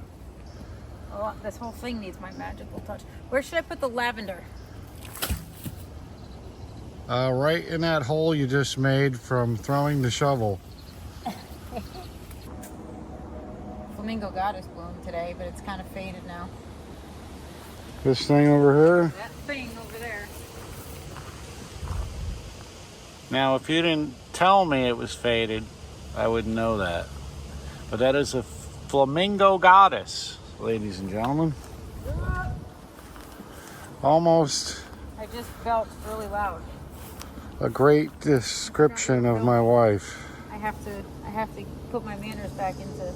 Oh, this whole thing needs my magical touch. Where should I put the lavender? Right in that hole you just made from throwing the shovel. Flamingo goddess bloomed today, but it's kind of faded now. This thing over here. That thing over there. Now, if you didn't tell me it was faded, I wouldn't know that. But that is a flamingo goddess, ladies and gentlemen. Almost I just felt really loud. a great description of my wife. I have to put my manners back into.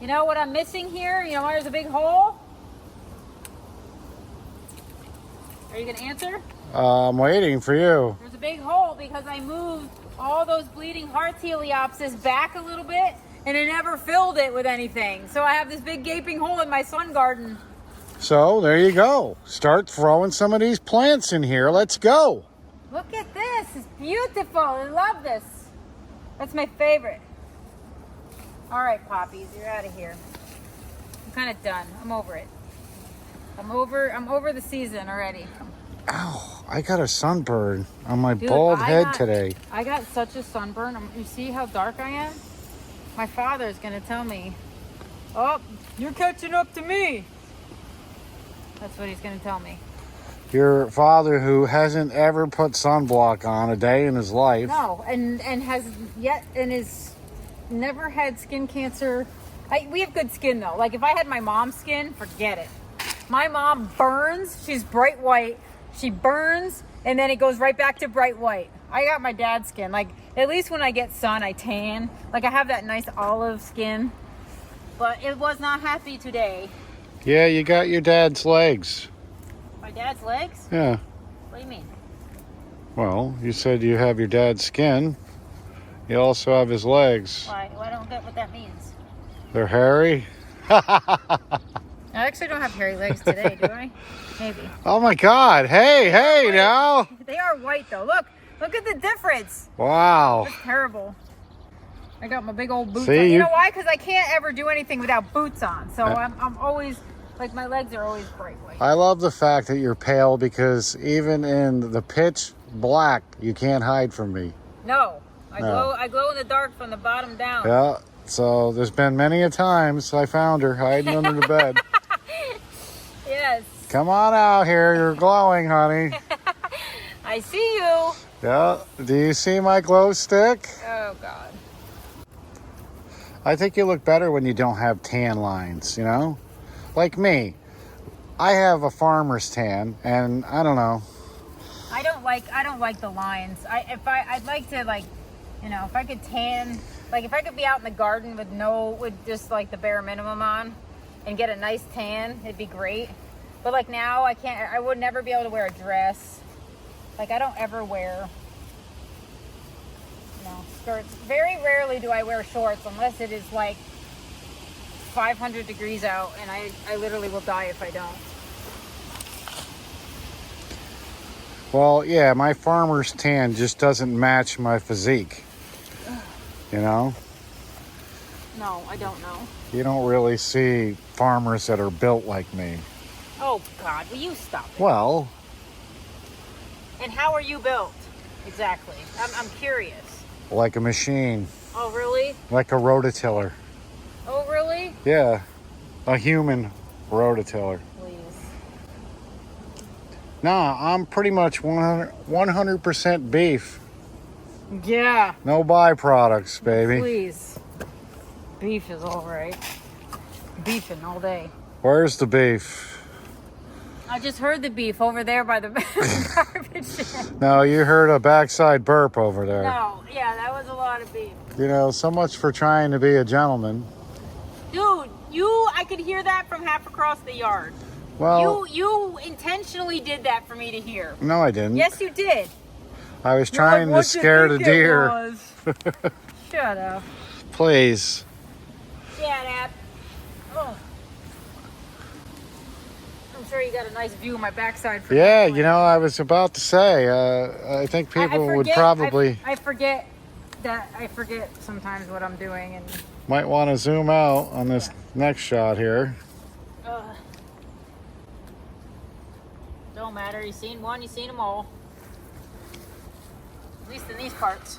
You know what I'm missing here? You know why there's a big hole? Are you gonna answer? I'm waiting for you. There's a big hole because I moved all those bleeding heart teleopsis back a little bit and it never filled it with anything. So I have this big gaping hole in my sun garden. So there you go. Start throwing some of these plants in here. Let's go. Look at this. It's beautiful. I love this. That's my favorite. All right, poppies, you're out of here. I'm kind of done. I'm over it. I'm over the season already. Ow, I got a sunburn on my Dude, bald head today. I got such a sunburn. You see how dark I am? My father's gonna tell me, "Oh, you're catching up to me." That's what he's gonna tell me. Your father, who hasn't ever put sunblock on a day in his life. No, and is never had skin cancer. We have good skin though. Like if I had my mom's skin, forget it. My mom burns. She's bright white. She burns, and then it goes right back to bright white. I got my dad's skin. Like at least when I get sun, I tan. Like I have that nice olive skin. But it was not happy today. Yeah, you got your dad's legs. My dad's legs? Yeah. What do you mean? Well, you said you have your dad's skin. You also have his legs. Why? I don't get what that means. They're hairy. I actually don't have hairy legs today, do I? Maybe. Oh my God! Hey now! They are white though. Look at the difference. Wow. That's terrible. I got my big old boots See, on. You you- know why? Because I can't ever do anything without boots on. So I'm always, like my legs are always bright white. I love the fact that you're pale because even in the pitch black, you can't hide from me. No. I No. glow in the dark from the bottom down. Yeah. So there's been many a times I found her hiding under the bed. Yes. Come on out here. You're glowing, honey. I see you. Yeah. Do you see my glow stick? Oh God. I think you look better when you don't have tan lines, you know? Like me. I have a farmer's tan, and I don't know. I don't like the lines. I'd like to, like, you know, if I could tan, like if I could be out in the garden with just like the bare minimum on and get a nice tan, it'd be great. But like now I would never be able to wear a dress. Like I don't ever wear, you know, skirts. Very rarely do I wear shorts unless it is like 500 degrees out, and I literally will die if I don't. Well, yeah, my farmer's tan just doesn't match my physique. You know? No, I don't know. You don't really see farmers that are built like me. Oh God, will you stop it? Well, And how are you built? Exactly. I'm curious. like a machine, Oh, really? like a rototiller. Oh, really? Yeah, a human rototiller. Please. Nah, I'm pretty much 100% beef. Yeah. No byproducts, baby. Please. Beef is all right. Beefing all day. Where's the beef? I just heard the beef over there by the garbage can. No, you heard a backside burp over there. No, yeah, that was a lot of beef. You know, so much for trying to be a gentleman. Dude, I could hear that from half across the yard. Well, You intentionally did that for me to hear. no, I didn't. Yes, you did. I was trying to scare the deer. Shut up. Please. Shut up. Oh. I'm sure you got a nice view of my backside. From Yeah, that point. you know, I was about to say, I think people would probably I forget sometimes what I'm doing, and might want to zoom out on this next shot here. don't matter. You seen one, you seen them all. At least in these parts.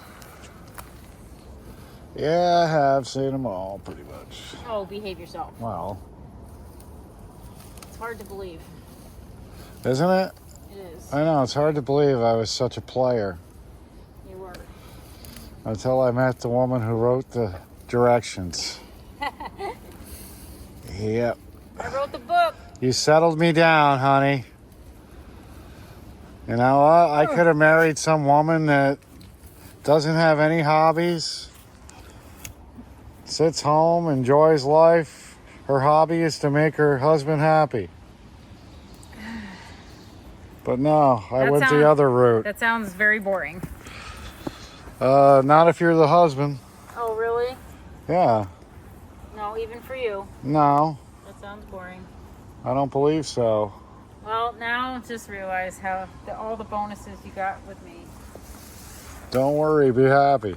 Yeah, I have seen them all, pretty much. Oh, behave yourself. Well, It's hard to believe. isn't it? It is. I know, it's hard to believe I was such a player You were. until I met the woman who wrote the directions. Yep. I wrote the book. You settled me down, honey. You know what? I could have married some woman that doesn't have any hobbies, sits home, enjoys life. Her hobby is to make her husband happy. But no, I That went sounds- the other route. That sounds very boring. Not if you're the husband. Oh, really? Yeah. even for you. No, That sounds boring. I don't believe so. Well, now just realize how all the bonuses you got with me. Don't worry, be happy.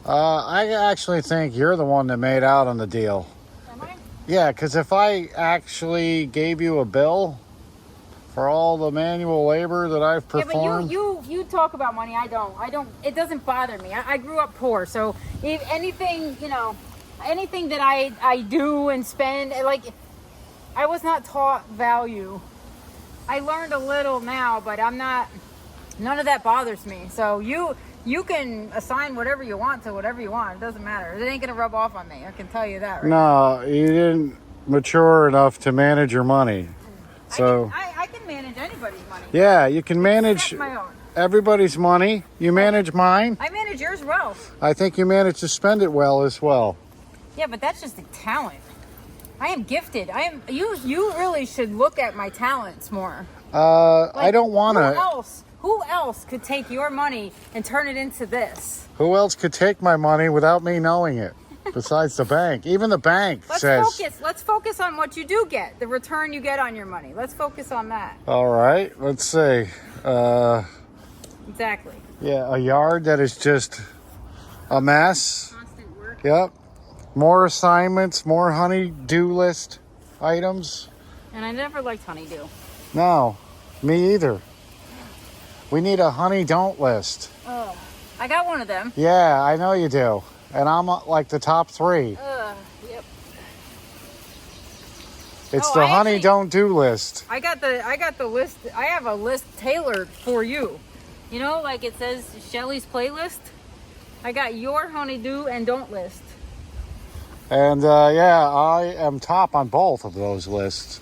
I actually think you're the one that made out on the deal. Am I? Yeah, because if I actually gave you a bill for all the manual labor that I've performed. Yeah, but you talk about money. I don't. It doesn't bother me. I grew up poor, so if anything, anything that I do and spend, like, I was not taught value. I learned a little now, but I'm not. None of that bothers me. So you can assign whatever you want to whatever you want. It doesn't matter. It ain't gonna rub off on me. I can tell you that. Right? No, you didn't mature enough to manage your money. So I can manage anybody's money. yeah, you can manage Except my own. everybody's money. You manage mine. I manage yours well. I think you manage to spend it well as well. Yeah, but that's just a talent. I am gifted. You really should look at my talents more. I don't want to. Who else could take your money and turn it into this? Who else could take my money without me knowing it? Besides the bank. Even the bank says. Let's focus on what you do get, the return you get on your money. Let's focus on that. All right, let's see. Exactly. Yeah, a yard that is just a mess. Constant work. Yep. More assignments, more honey-do list items. And I never liked honeydew. No, me either. We need a honey don't list. Oh, I got one of them. Yeah, I know you do. And I'm like the top 3. Yep. It's Oh, the I honey actually- don't do list. I got the list. I have a list tailored for you. You know, like it says Shelly's playlist. I got your honeydew and don't list. And yeah, I am top on both of those lists.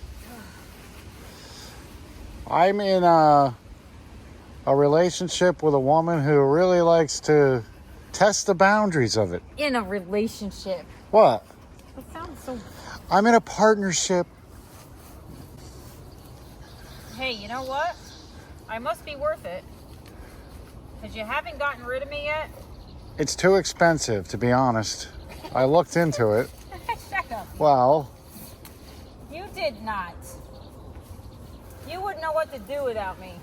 I'm in a relationship with a woman who really likes to test the boundaries of it. In a relationship. What? That sounds so. I'm in a partnership. Hey, you know what? I must be worth it. Because you haven't gotten rid of me yet. It's too expensive, to be honest. I looked into it. Shut up. Well, You did not. You wouldn't know what to do without me.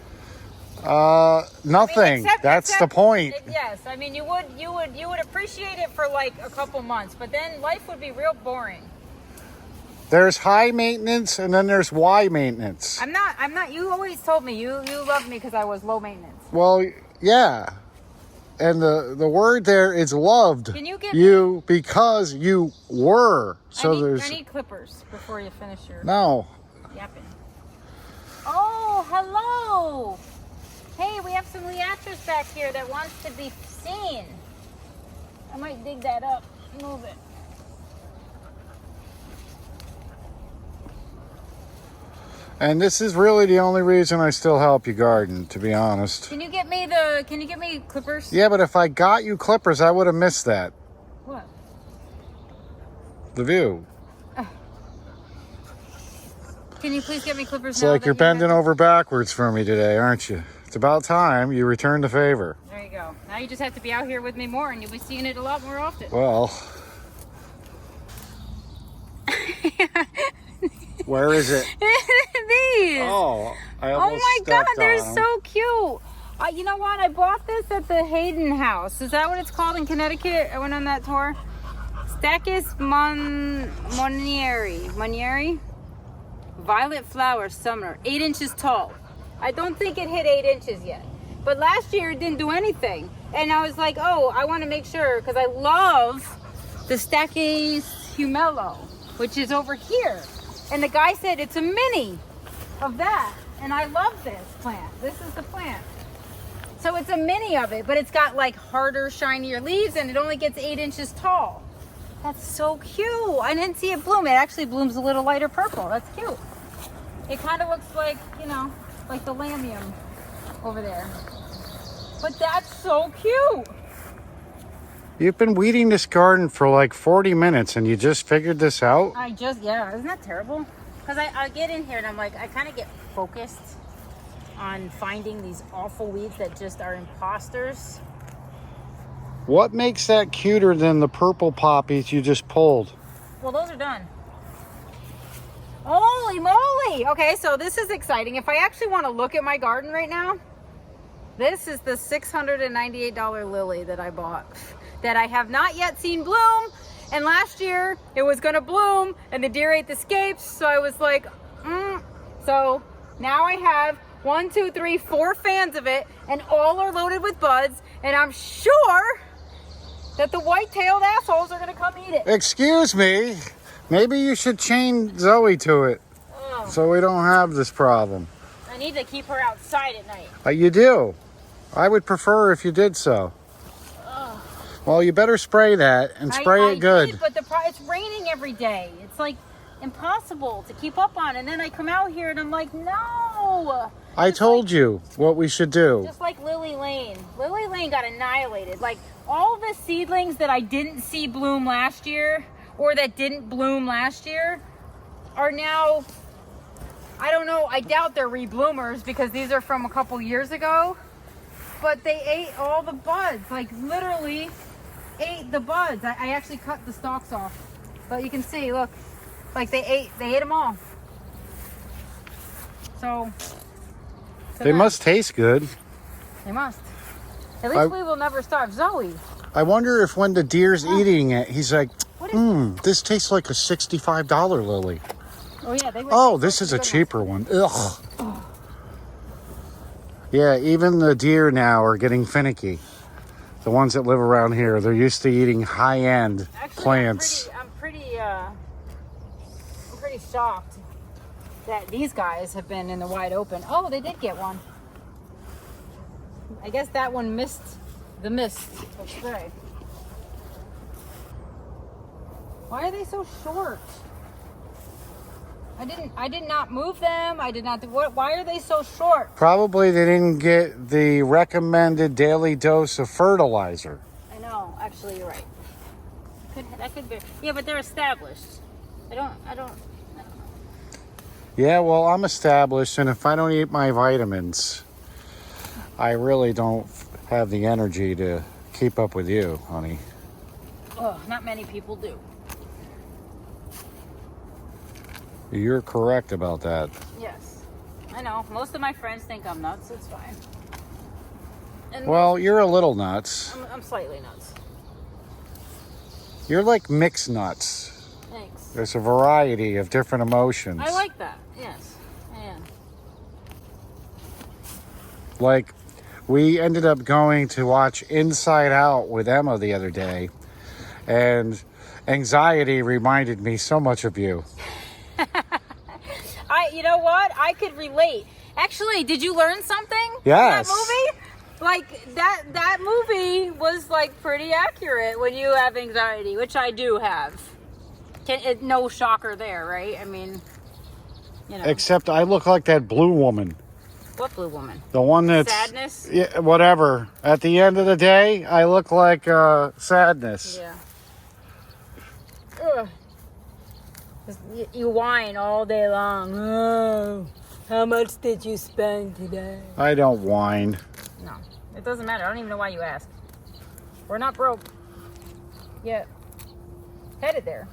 nothing. That's the point. Yes, I mean you would appreciate it for like a couple months, but then life would be real boring. There's high maintenance and then there's Y maintenance. I'm not. You always told me you loved me because I was low maintenance. Well, yeah. And the word there is loved. Can you get you because you were. So I need clippers before you finish your no. yapping. Oh, hello. Hey, we have some liatris back here that wants to be seen. I might dig that up, move it. And this is really the only reason I still help you garden, to be honest. Can you get me clippers? Yeah, but if I got you clippers, I would have missed that. What? The view. Can you please get me clippers It's now? like that you're you bending have- over backwards for me today, aren't you? It's about time you return the favor. There you go. Now you just have to be out here with me more and you'll be seeing it a lot more often. Well. Where is it? These. Oh, I Oh almost my God, stepped they're on 'em. so cute. You know what? I bought this at the Hayden House. Is that what it's called in Connecticut? I went on that tour. Stachys Monieri. Violet flower summer, 8 inches tall. I don't think it hit 8 inches yet. But last year it didn't do anything. And I was like, oh, I want to make sure because I love the Stachys humelo, which is over here. And the guy said it's a mini of that. And I love this plant. This is the plant. So it's a mini of it, but it's got like harder, shinier leaves and it only gets 8 inches tall. That's so cute. I didn't see it bloom. It actually blooms a little lighter purple. That's cute. It kind of looks like, like the lamium over there. But that's so cute. You've been weeding this garden for like 40 minutes and you just figured this out? Yeah, isn't that terrible? Because I get in here and I'm like, I kind of get focused on finding these awful weeds that just are imposters. What makes that cuter than the purple poppies you just pulled? Well, those are done. Holy moly! Okay, so this is exciting. If I actually want to look at my garden right now, this is the $698 lily that I bought that I have not yet seen bloom. And last year it was gonna bloom and the deer ate the scapes. So I was like, So now I have 1, 2, 3, 4 fans of it and all are loaded with buds. And I'm sure that the white-tailed assholes are gonna come eat it. Excuse me. Maybe you should chain Zoe to it so we don't have this problem. I need to keep her outside at night. You do. I would prefer if you did so. Well, you better spray that and spray it good. Did, but it's raining every day. It's like impossible to keep up on. And then I come out here and I'm like, no. I told you what we should do. Just like Lily Lane. Lily Lane got annihilated. Like all the seedlings that I didn't see bloom last year or that didn't bloom last year are now, I don't know, I doubt they're rebloomers because these are from a couple years ago. But they ate all the buds, like literally ate the buds. I actually cut the stalks off, but you can see, look, like they ate them all. So they must taste good. They must. At least we will never starve Zoe. I wonder if when the deer's eating it, he's like, this tastes like a $65 lily. Oh yeah, this is a cheaper one. Ugh. Yeah, even the deer now are getting finicky. The ones that live around here, they're used to eating high-end plants. I'm pretty shocked that these guys have been in the wide open. Oh, they did get one. I guess that one missed the mist of spray. Why are they so short? I did not move them. I did not do what? Why are they so short? Probably they didn't get the recommended daily dose of fertilizer. I know. Actually, you're right. That could be. Yeah, but they're established. I don't know. Yeah, well, I'm established, and if I don't eat my vitamins, I really don't have the energy to keep up with you, honey. Oh, not many people do. You're correct about that. Yes. I know. Most of my friends think I'm nuts. It's fine. And well, you're a little nuts. I'm slightly nuts. You're like mixed nuts. Thanks. There's a variety of different emotions. I like that. Yes. I am. Like, we ended up going to watch Inside Out with Emma the other day, and anxiety reminded me so much of you. You know what? I could relate. Actually, did you learn something Yes. from that movie? Like that movie was like pretty accurate when you have anxiety, which I do have. No shocker there, right? I mean, you know. Except I look like that blue woman. What blue woman? The one that's Sadness? Yeah, whatever. At the end of the day, I look like sadness. Yeah. Ugh. You whine all day long. Oh, how much did you spend today? I don't whine. No, it doesn't matter. I don't even know why you ask. We're not broke yet. Headed there.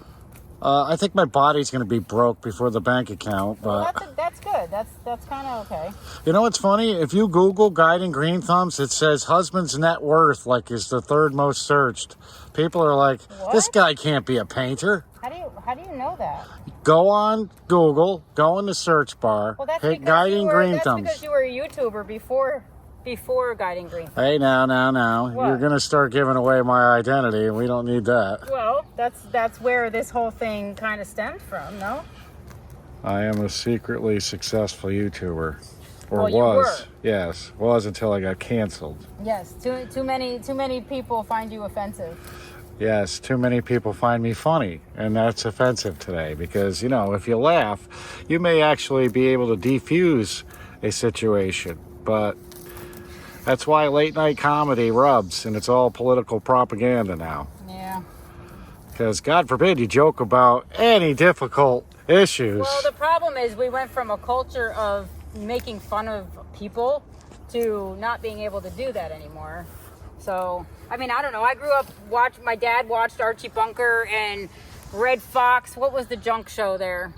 I think my body's going to be broke before the bank account, but Well, that's good. That's kind of okay. you know what's funny? If you Google Guiding Green Thumbs, it says husband's net worth like is the third most searched. People are like, this What? guy can't be a painter. How do you know that? Go on Google, go in the search bar, Well, that's hit because Guiding Green that's Thumbs. because you were a YouTuber before Guiding Green Thumbs. Hey, now. What? You're going to start giving away my identity, and we don't need that. Well, that's where this whole thing kind of stemmed from, no? I am a secretly successful YouTuber. Or Well, you was. were. Yes, was until I got canceled. Yes. Too many people find you offensive. Yes, too many people find me funny, and that's offensive today because, you know, if you laugh, you may actually be able to defuse a situation, but that's why late night comedy rubs, and it's all political propaganda now. Yeah. Because, God forbid, you joke about any difficult issues. Well, the problem is we went from a culture of making fun of people to not being able to do that anymore. So, I mean, I don't know. I grew up my dad watched Archie Bunker and Red Fox. What was the junk show there?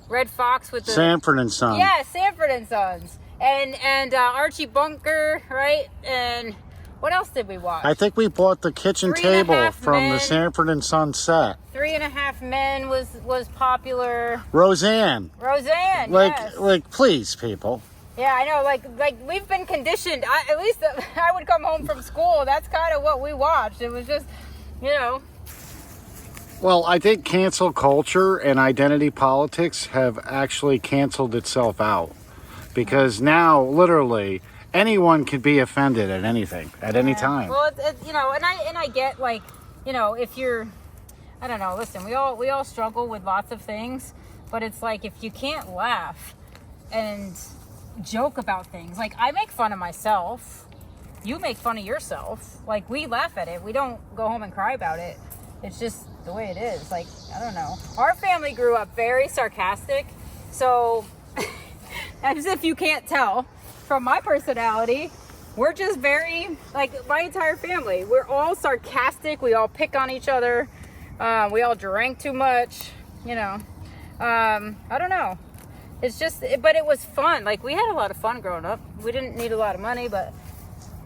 Red Fox with the Sanford and Son. Yeah, Sanford and Sons. And Archie Bunker, right? And what else did we watch? I think we bought the kitchen 3.5 table from Men. the Sanford and Son set. 3.5 Men was popular. Roseanne. Yes. Like, please, people. Yeah, I know. Like we've been conditioned. At least I would come home from school. That's kind of what we watched. It was just, you know. Well, I think cancel culture and identity politics have actually canceled itself out. Because now, literally, anyone can be offended at anything, at any time. Well, it's, you know, and I get, like, you know, if you're, I don't know, listen, we all struggle with lots of things, but it's like, if you can't laugh and joke about things, like, I make fun of myself, you make fun of yourself, like, we laugh at it, we don't go home and cry about it, it's just the way it is. Like, I don't know, our family grew up very sarcastic, so as if you can't tell from my personality, we're just very, like, my entire family, we're all sarcastic, we all pick on each other, we all drank too much, you know. I don't know, it's just, but it was fun. Like, we had a lot of fun growing up. We didn't need a lot of money, but,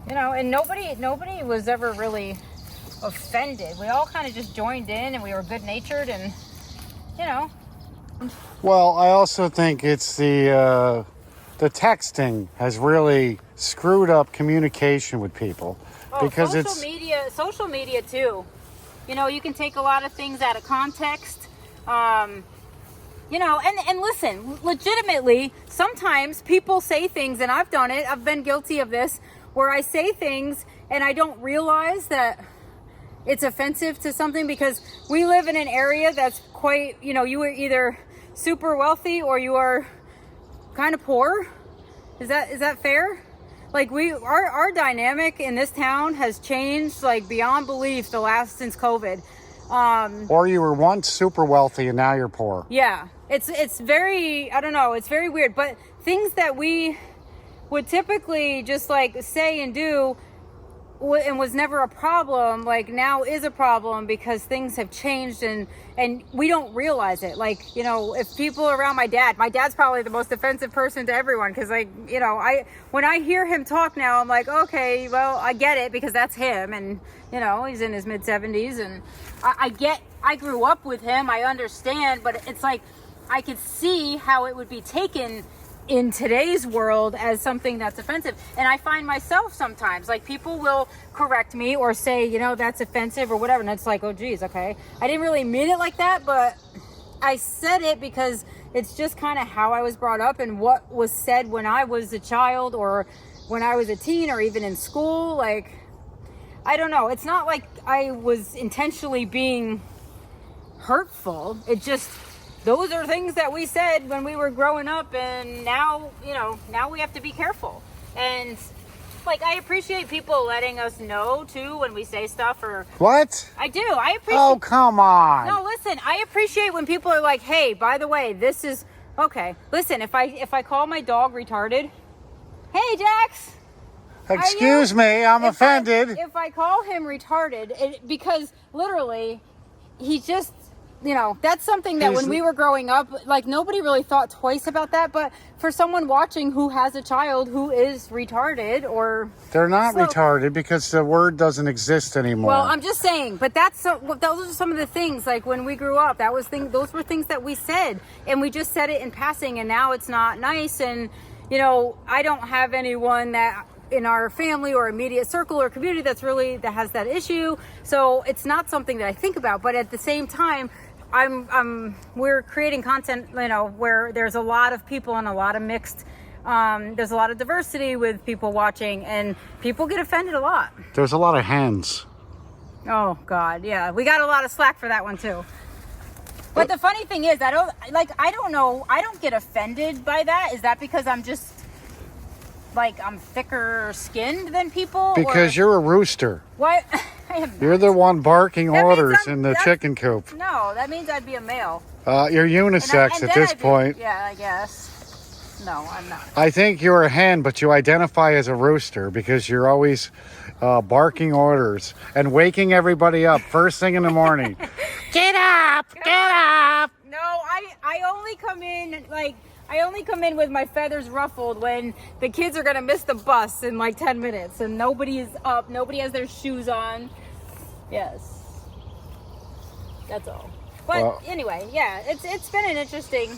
you know, and nobody was ever really offended. We all kind of just joined in, and we were good natured, and, you know. Well, I also think it's the texting has really screwed up communication with people. Because social media too. You know, you can take a lot of things out of context. You know, and listen, legitimately, sometimes people say things, and I've done it, I've been guilty of this, where I say things and I don't realize that it's offensive to something, because we live in an area that's quite, you know, you are either super wealthy or you are kind of poor. Is that fair? Like, our dynamic in this town has changed, like, beyond belief since COVID. Or you were once super wealthy and now you're poor. Yeah, it's very, I don't know, it's very weird. But things that we would typically just, like, say and do and was never a problem, like, now is a problem because things have changed, and we don't realize it. Like, you know, if people around my dad's probably the most offensive person to everyone, because, like, you know, when I hear him talk now, I'm like, okay, well, I get it, because that's him, and, you know, he's in his mid-70s, and I grew up with him, I understand, but it's like, I could see how it would be taken in today's world as something that's offensive. And I find myself sometimes, like, people will correct me or say, you know, that's offensive or whatever, and it's like, oh geez, okay, I didn't really mean it like that, but I said it because it's just kind of how I was brought up and what was said when I was a child or when I was a teen or even in school. Like, I don't know, it's not like I was intentionally being hurtful, it just, those are things that we said when we were growing up, and now, you know, now we have to be careful. And, like, I appreciate people letting us know too when we say stuff, or what? I do. I appreciate. Oh, come on. No, listen. I appreciate when people are like, "Hey, by the way, this is okay." Listen, if I call my dog retarded, hey Jax. Excuse me, I'm offended. If I call him retarded, because literally, he just, you know, that's something that when we were growing up, like, nobody really thought twice about that. But for someone watching who has a child who is retarded, or they're not retarded, because the word doesn't exist anymore. Well, I'm just saying, but those are some of the things, like, when we grew up, those were things that we said, and we just said it in passing, and now it's not nice. And, you know, I don't have anyone that in our family or immediate circle or community that has that issue, so it's not something that I think about. But at the same time, we're creating content, you know, where there's a lot of people and a lot of mixed, there's a lot of diversity with people watching, and people get offended a lot. There's a lot of hens. Oh God, yeah, we got a lot of slack for that one too. But the funny thing is, I don't know, I don't get offended by that. Is that because I'm just, like, I'm thicker skinned than people? Because you're a rooster. What? You're the one barking orders in the chicken coop. No, that means I'd be a male. You're unisex at this point. Yeah, I guess. No, I'm not. I think you're a hen, but you identify as a rooster because you're always barking orders and waking everybody up first thing in the morning. Get up! Get up! No, I only come in with my feathers ruffled when the kids are gonna miss the bus in like 10 minutes and nobody is up, nobody has their shoes on. Yes. That's all. But Well, anyway, yeah, it's been an interesting,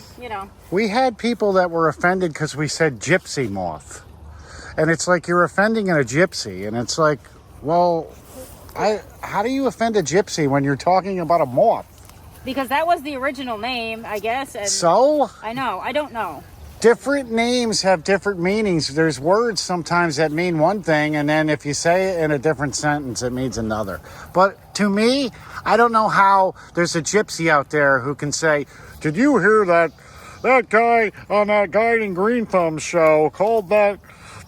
we had people that were offended because we said gypsy moth. And it's like you're offending a gypsy. And it's like, well, how do you offend a gypsy when you're talking about a moth? because that was the original name, I guess. And So? I know, I don't know. Different names have different meanings. There's words sometimes that mean one thing, and then if you say it in a different sentence, it means another. But to me, I don't know how there's a gypsy out there who can say, did you hear that guy on that Guy in Green Thumb show called that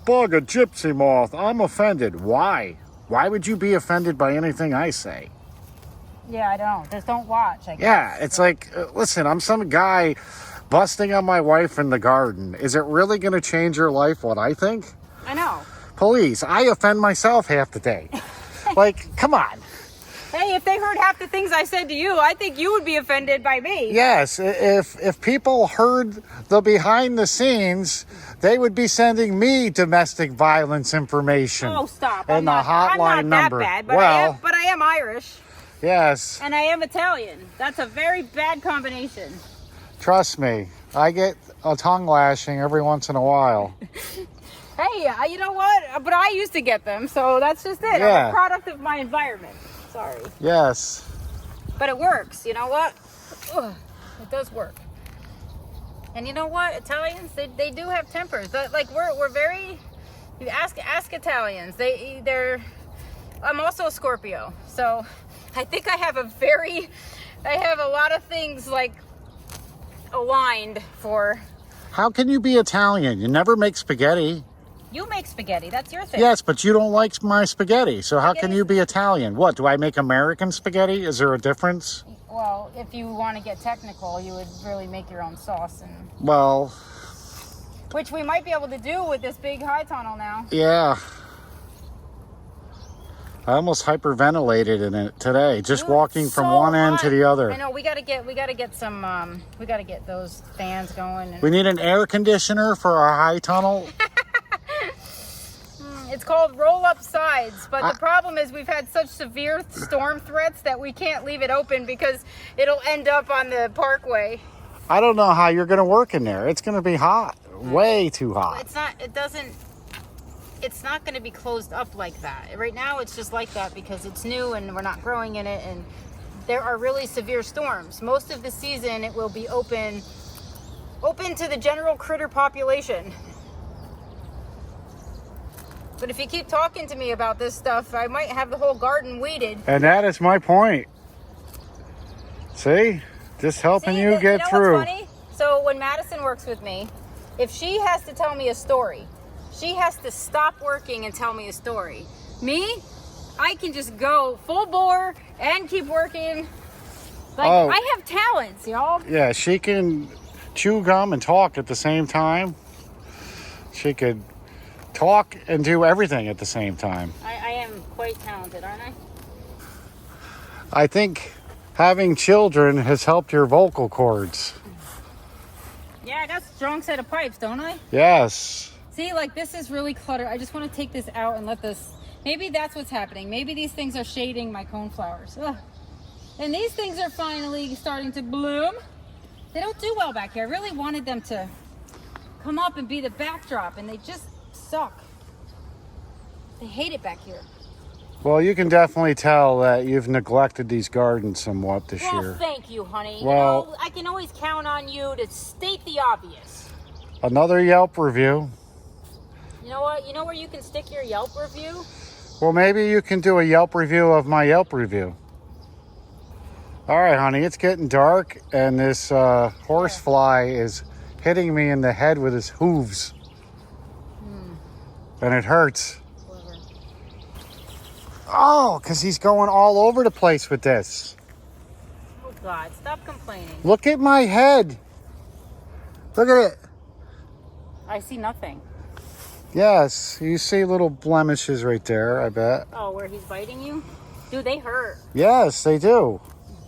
bug a gypsy moth? I'm offended. Why? Why would you be offended by anything I say? Yeah, I don't. Just don't watch, I guess. Yeah, it's like, listen, I'm some guy busting on my wife in the garden. Is it really going to change your life what I think? I know. Please, I offend myself half the day. Like, come on. Hey, if they heard half the things I said to you, I think you would be offended by me. Yes, if people heard the behind the scenes, they would be sending me domestic violence information. Oh, stop. And the hotline I'm not number. that bad, but I am Irish. Yes. And I am Italian. That's a very bad combination. Trust me, I get a tongue lashing every once in a while. Hey, you know what? But I used to get them, so that's just it. Yeah. I'm a product of my environment. Sorry. Yes. But it works. You know what? Ugh, it does work. And you know what? Italians, they do have tempers. Like we're very. You ask Italians. I'm also a Scorpio, so I think I have a lot of things like aligned for. How can you be Italian? You never make spaghetti. You make spaghetti. That's your thing. Yes, but you don't like my spaghetti. So how can you be Italian? What, do I make American spaghetti? Is there a difference? Well, if you want to get technical, you would really make your own sauce, Well, which we might be able to do with this big high tunnel now. yeah. I almost hyperventilated in it today, just walking from one end to the other. I know, we gotta get those fans going. We need an air conditioner for our high tunnel. It's called roll-up sides, but the problem is we've had such severe storm threats that we can't leave it open because it'll end up on the parkway. I don't know how you're going to work in there. It's going to be hot, way too hot. It's not going to be closed up like that. Right now it's just like that because it's new and we're not growing in it, and there are really severe storms. Most of the season it will be open to the general critter population. But if you keep talking to me about this stuff, I might have the whole garden weeded. And that is my point. See? Just helping you get through. What's funny? So when Madison works with me, if she has to tell me a story, she has to stop working and tell me a story. Me, I can just go full bore and keep working. Like, I have talents, y'all. Yeah, she can chew gum and talk at the same time. She could talk and do everything at the same time. I am quite talented, aren't I? I think having children has helped your vocal cords. Yeah, I got a strong set of pipes, don't I? Yes. See, like this is really cluttered. I just want to take this out and let this, maybe that's what's happening. Maybe these things are shading my coneflowers. Ugh. And these things are finally starting to bloom. They don't do well back here. I really wanted them to come up and be the backdrop, and they just suck. They hate it back here. Well, you can definitely tell that you've neglected these gardens somewhat this year. Well, thank you, honey. Well, you know, I can always count on you to state the obvious. Another Yelp review. You know what? You know where you can stick your Yelp review? Well, maybe you can do a Yelp review of my Yelp review. All right, honey, it's getting dark, and this horsefly is hitting me in the head with his hooves. And it hurts. Clever. Oh, because he's going all over the place with this. Oh, God. Stop complaining. Look at my head. Look at it. I see nothing. Yes, you see little blemishes right there, I bet. Oh, where he's biting you? Dude, they hurt. Yes, they do.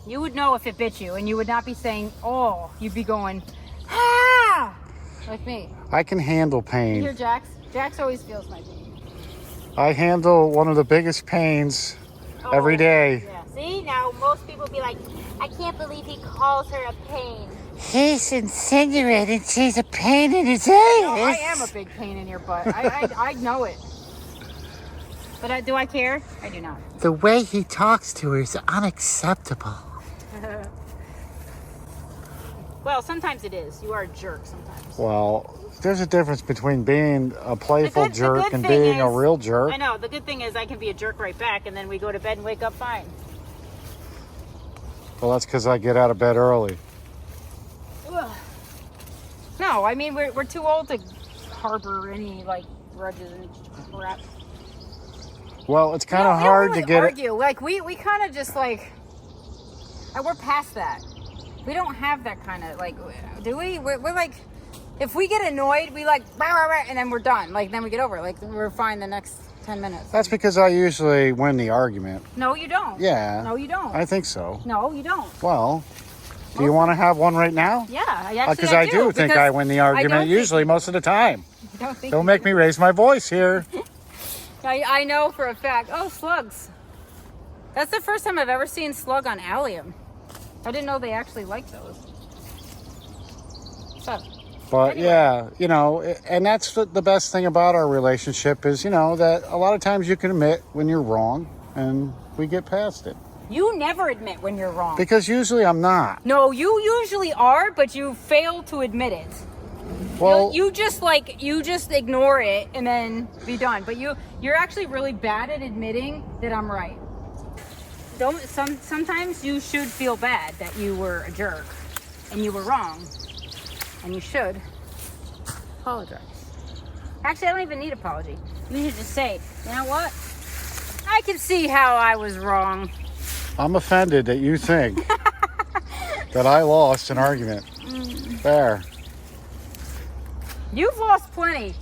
You would know if it bit you, and you would not be saying, oh, you'd be going, ah! Like me. I can handle You pain. hear Jax? Jax always feels my pain. I handle one of the biggest pains every day. Yeah. See, now most people be like, I can't believe he calls her a pain. He's insinuating she's a pain in his ass. No, I am a big pain in your butt. I know it. But do I care? I do not. The way he talks to her is unacceptable. Well, sometimes it is. You are a jerk sometimes. Well, there's a difference between being a playful The jerk good and thing being a is- real jerk. I know. The good thing is I can be a jerk right back, and then we go to bed and wake up fine. Well, that's because I get out of bed early. Ugh. No, I mean, we're too old to harbor any, like, grudges and crap. Well, it's kind of We don't hard really to get it. argue. Like, we kind of just, like, we're past that. We don't have that kind of, like, do we? We're like, if we get annoyed, we like, rah, rah, rah, and then we're done. Like, then we get over it. Like, we're fine the next 10 minutes. That's because I usually win the argument. No, you don't. Yeah. No, you don't. I think so. No, you don't. Well, do you want to have one right now? Yeah, actually Because I do think because I win the argument usually most of the time. I don't think Don't you make me raise my voice here. I know for a fact. Oh, slugs. That's the first time I've ever seen slug on allium. I didn't know they actually like those. So, But Anyway. yeah, you know, and that's the best thing about our relationship is, you know, that a lot of times you can admit when you're wrong and we get past it. you never admit when you're wrong. Because usually I'm not. No, you usually are, but you fail to admit it. Well, you just ignore it and then be done. But you're actually really bad at admitting that I'm right. Sometimes you should feel bad that you were a jerk and you were wrong, and you should apologize. Actually, I don't even need apology. You should just say, you know what? I can see how I was wrong. I'm offended that you think that I lost an argument. There. You've lost plenty.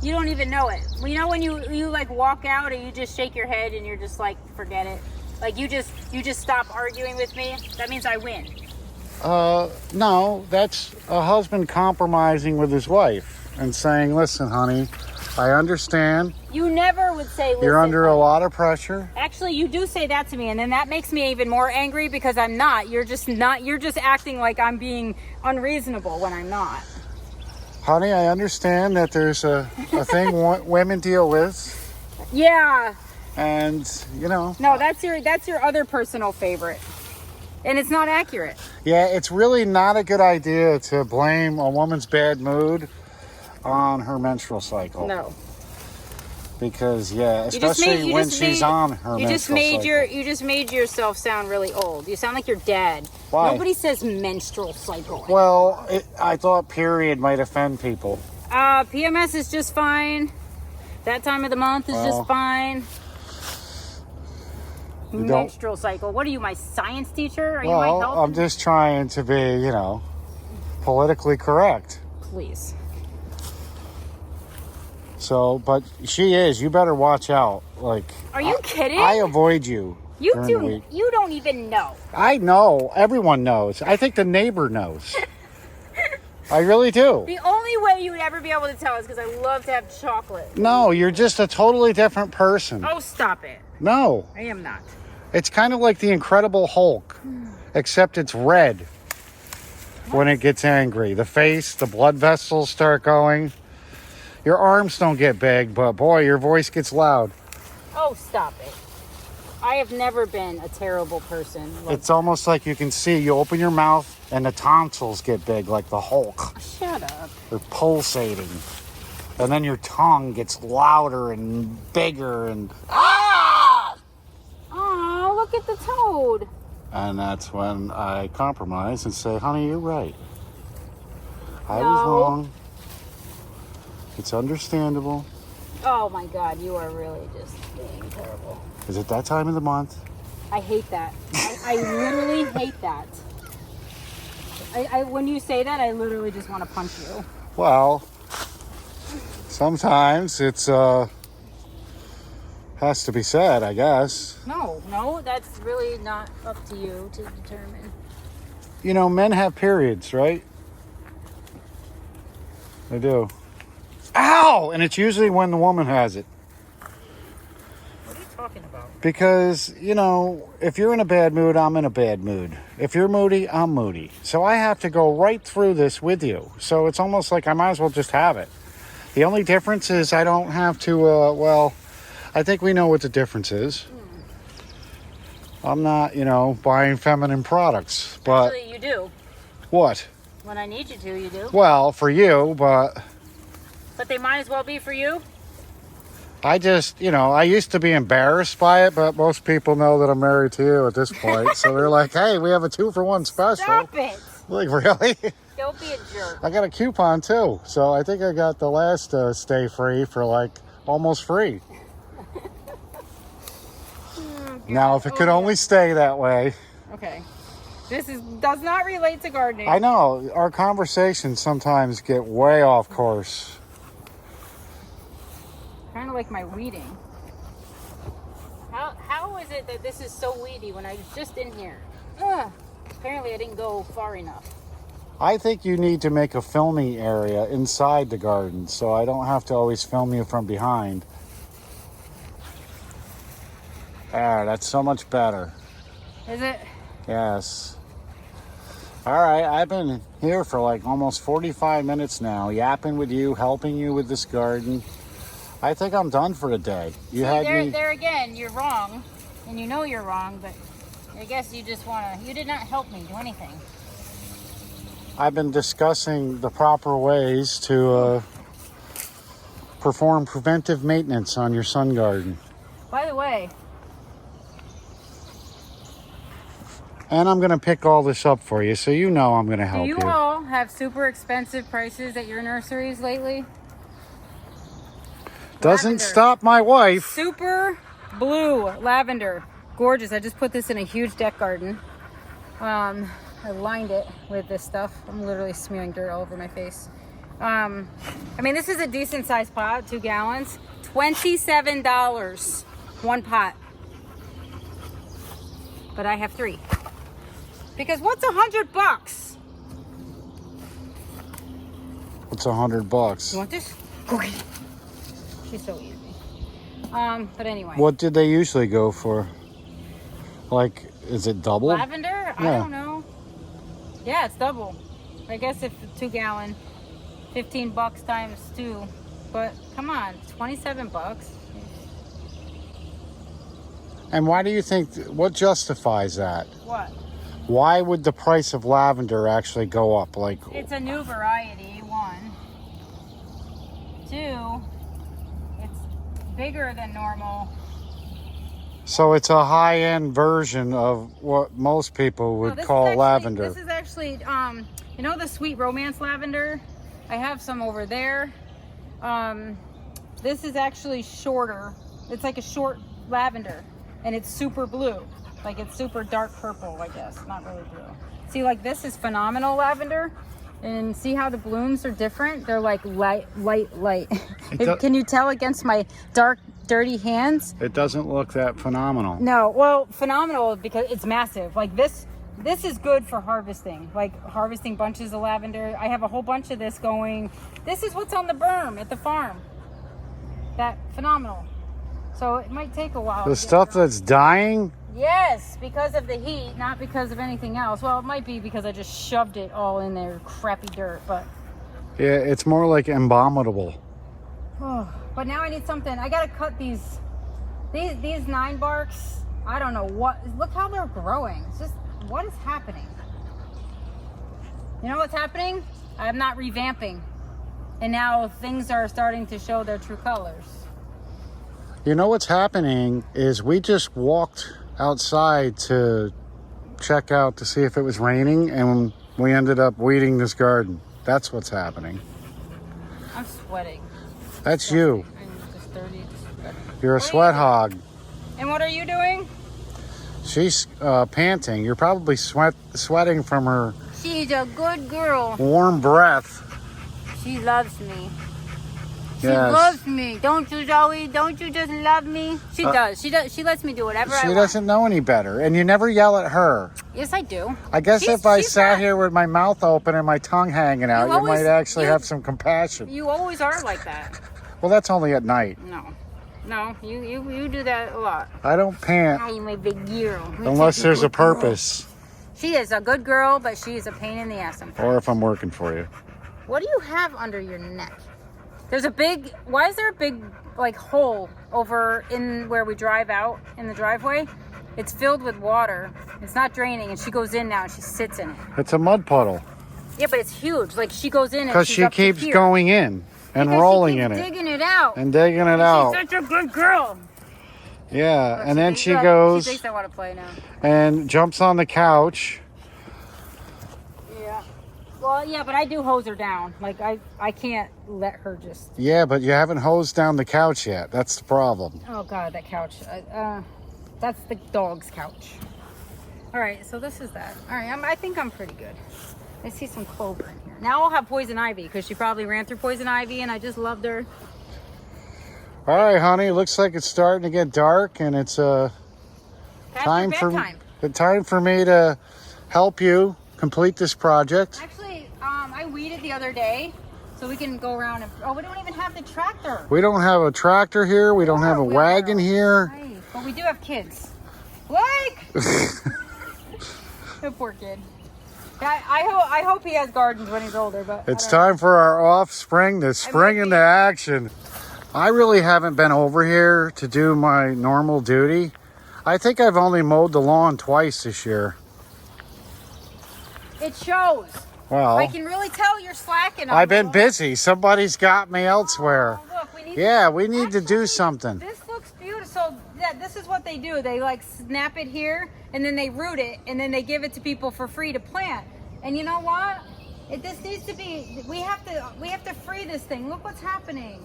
You don't even know it. You know when you like walk out and you just shake your head and you're just like, forget it. Like you just stop arguing with me. That means I win. No, that's a husband compromising with his wife and saying, listen, honey, I understand. You never would say, listen, You're under a honey. lot of pressure. Actually, you do say that to me, and then that makes me even more angry because I'm not. You're just not. You're just acting like I'm being unreasonable when I'm not. Honey, I understand that there's a thing women deal with. Yeah. And, you know. No, that's your other personal favorite. And it's not accurate. Yeah, it's really not a good idea to blame a woman's bad mood on her menstrual cycle. No. Because, yeah, especially when she's on her menstrual cycle. You just made yourself sound really old. You sound like your dad. Why? Nobody says menstrual cycle. Well, I thought period might offend people. PMS is just fine. That time of the month is just fine. Menstrual cycle. What are you, my science teacher? Are you my Well, health? I'm just trying to be, you know, politically correct. Please. So, but she is. You better watch out. Like, Are you kidding? I avoid you. You during the week. You don't even know. I know. Everyone knows. I think the neighbor knows. I really do. The only way you would ever be able to tell is because I love to have chocolate. No, you're just a totally different person. Oh, stop it. No. I am not. It's kind of like the Incredible Hulk, except it's red when it gets angry. The face, the blood vessels start going. Your arms don't get big, but boy, your voice gets loud. Oh, stop it. I have never been a terrible person. It's almost like you can see, you open your mouth and the tonsils get big like the Hulk. Shut up. They're pulsating. And then your tongue gets louder and bigger and Oh, look at the toad. and that's when I compromise and say, honey, you're right. I was No. wrong. It's understandable. Oh my God, you are really just being terrible. Is it that time of the month? I hate that. I literally hate that. When you say that, I literally just want to punch you. Well, Sometimes it's has to be said, I guess. No, that's really not up to you to determine. You know, men have periods, right? They do. Ow! And it's usually when the woman has it. What are you talking about? Because, you know, if you're in a bad mood, I'm in a bad mood. If you're moody, I'm moody. So I have to go right through this with you. So it's almost like I might as well just have it. The only difference is I don't have to, well, I think we know what the difference is. I'm not, you know, buying feminine products, but... Actually, you do. What? When I need you to, you do. Well, for you, but... But they might as well be for you. I just, you know, I used to be embarrassed by it, but most people know that I'm married to you at this point. So they're like, hey, we have a 2-for-1 special. Stop it. Like, really? Don't be a jerk. I got a coupon too. So I think I got the last stay free for like almost free. Now, if it could only stay that way. Okay. This does not relate to gardening. I know. Our conversations sometimes get way off course. Kind of like my weeding. How is it that this is so weedy when I was just in here? Apparently I didn't go far enough. I think you need to make a filming area inside the garden so I don't have to always film you from behind. There, that's so much better. Is it? Yes. All right, I've been here for like almost 45 minutes now, yapping with you, helping you with this garden. I think I'm done for the day. There again, you're wrong, and you know you're wrong, but I guess you just you did not help me do anything. I've been discussing the proper ways to perform preventive maintenance on your sun garden. By the way, and I'm going to pick all this up for you, so you know I'm going to help you. Do you all have super expensive prices at your nurseries lately? Doesn't Lavender. stop my wife. Super blue lavender. Gorgeous. I just put this in a huge deck garden. I lined it with this stuff. I'm literally smearing dirt all over my face. I mean, this is a decent sized pot, 2 gallons. $27, 1 pot. But I have 3. Because what's $100? What's $100? You want this? Go get it. She's so easy. But anyway. What did they usually go for? Like, is it double? Lavender? Yeah. I don't know. Yeah, it's double. I guess if 2 gallon, $15 times 2. But come on, $27. And why do you think, what justifies that? What? Why would the price of lavender actually go up? Like, It's a new variety, 1. 2, it's bigger than normal. so it's a high-end version of what most people would call lavender. This is actually, you know the Sweet Romance lavender? I have some over there. This is actually shorter. It's like a short lavender, and it's super blue. Like it's super dark purple, I guess, not really blue. See, like this is phenomenal lavender, and see how the blooms are different? They're like light. Can you tell against my dark, dirty hands? It doesn't look that phenomenal. No, well, phenomenal because it's massive. Like this is good for harvesting, like harvesting bunches of lavender. I have a whole bunch of this going. This is what's on the berm at the farm. That phenomenal. So it might take a while. The stuff that's dying? Yes, because of the heat, not because of anything else. Well, it might be because I just shoved it all in there, crappy dirt, but. Yeah, it's more like embalmable. Oh, but now I need something. I gotta cut these 9 barks. I don't know what. Look how they're growing. It's just, what is happening? You know what's happening? I'm not revamping. And now things are starting to show their true colors. You know what's happening is we just walked outside to check out to see if it was raining, and we ended up weeding this garden. That's what's happening. I'm sweating. That's you. I'm just dirty. You're a sweat hog. And what are you doing? She's panting. You're probably sweating from her She's a good girl. warm breath. She loves me. She Yes. loves me. Don't you, Zoe? Don't you just love me? She does. She does. She lets me do whatever I She want. doesn't know any better. And you never yell at her. Yes, I do. I guess She's- if I she's sat not- here with my mouth open and my tongue hanging out, you always- might actually you- have some compassion. You always are like that. Well, that's only at night. No, you do that a lot. I don't pant Oh, you my big girl. unless there's a purpose She is a good girl, but she is a pain in the ass sometimes. or if I'm working for you. What do you have under your neck? There's a big, why is there a big like hole over in where we drive out in the driveway? It's filled with water. It's not draining, and she goes in now and she sits in it. It's a mud puddle Yeah, but it's huge. Like she goes in and because she's she up to keeps here. going in and Because rolling she in keeps it digging it out. and digging it out. She's such a good girl. Yeah, and then thinks- she look, goes She thinks I want to play now. and jumps on the couch. Yeah. Well, yeah, but I do hose her down. Like I can't let her just. Yeah, but you haven't hosed down the couch yet. That's the problem. Oh God, that couch. That's the dog's couch. All right, so this is that. All right, I think I'm pretty good. I see some clover in here. Now I'll have poison ivy because she probably ran through poison ivy, and I just loved her. All right, honey. It looks like it's starting to get dark, and it's Past time her for bedtime. the time for me to help you complete this project. Actually, I weeded the other day, so we can go around and. Oh, we don't even have the tractor. We don't have a tractor here. We don't have a wagon here. Right, but we do have kids. Blake! The poor kid. I hope he has gardens when he's older, but It's time for our offspring to spring into action. I really haven't been over here to do my normal duty. I think I've only mowed the lawn twice this year. It shows. Well, I can really tell you're slacking. On I've been those. busy. Somebody's got me elsewhere. Oh, look, we need Yeah, we need to do Actually, something. This looks beautiful. So yeah, this is what they do. They like snap it here, and then they root it, and then they give it to people for free to plant. And you know what? This needs to be. We have to free this thing. Look what's happening.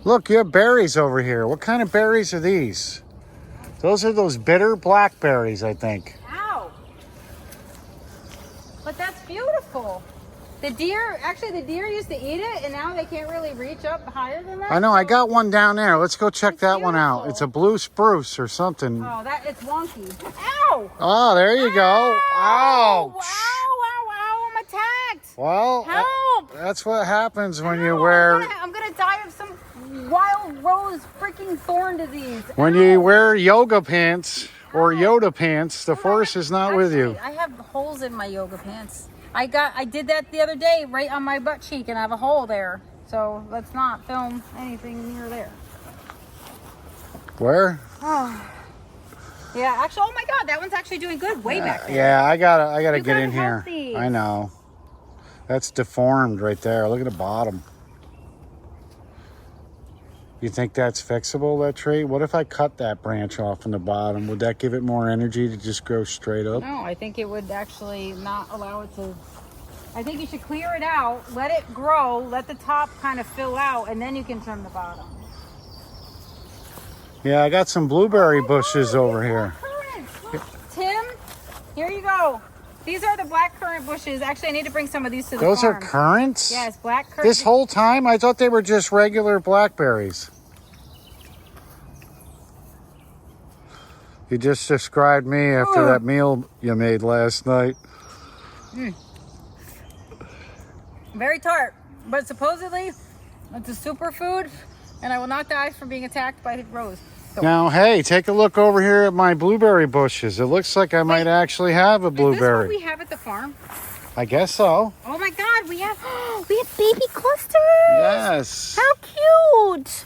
Look, you have berries over here. What kind of berries are these? Those are those bitter blackberries, I think. Ow! But that's beautiful. The deer used to eat it, and now they can't really reach up higher than that. I know, I got one down there. Let's go check It's that one out. beautiful. It's a blue spruce or something. Oh, it's wonky. Ow! Oh, there you go. Ow! Ouch. Ow! I'm attacked. Well, Help! that's what happens when you Ow, wear I'm gonna die of some wild rose freaking thorn disease. when Ow. you wear yoga pants or Yoda pants. The force is not with you. I have holes in my yoga pants. I did that the other day right on my butt cheek, and I have a hole there. So let's not film anything near there. Where? Oh. Yeah, actually, oh my God, that one's actually doing good. Way back there. Yeah, I gotta You get in gotta here. help these. I know. That's deformed right there. Look at the bottom. You think that's fixable, that tree? What if I cut that branch off from the bottom? Would that give it more energy to just grow straight up? No, I think it would actually not allow it to. I think you should clear it out, let it grow, let the top kind of fill out, and then you can trim the bottom. Yeah, I got some blueberry Oh, bushes look, over these here. black currants. Look, Tim, here you go. These are the black currant bushes. Actually, I need to bring some of these to the Those farm. are currants? Yes, black currant. This whole time? I thought they were just regular blackberries. You just described me after that meal you made last night. Very tart, but supposedly it's a superfood, and I will not die from being attacked by the rose. So, Now, hey, take a look over here at my blueberry bushes. It looks like I might actually have a is this what blueberry. we have at the farm? I guess so. Oh my God, we have baby clusters. Yes. How cute!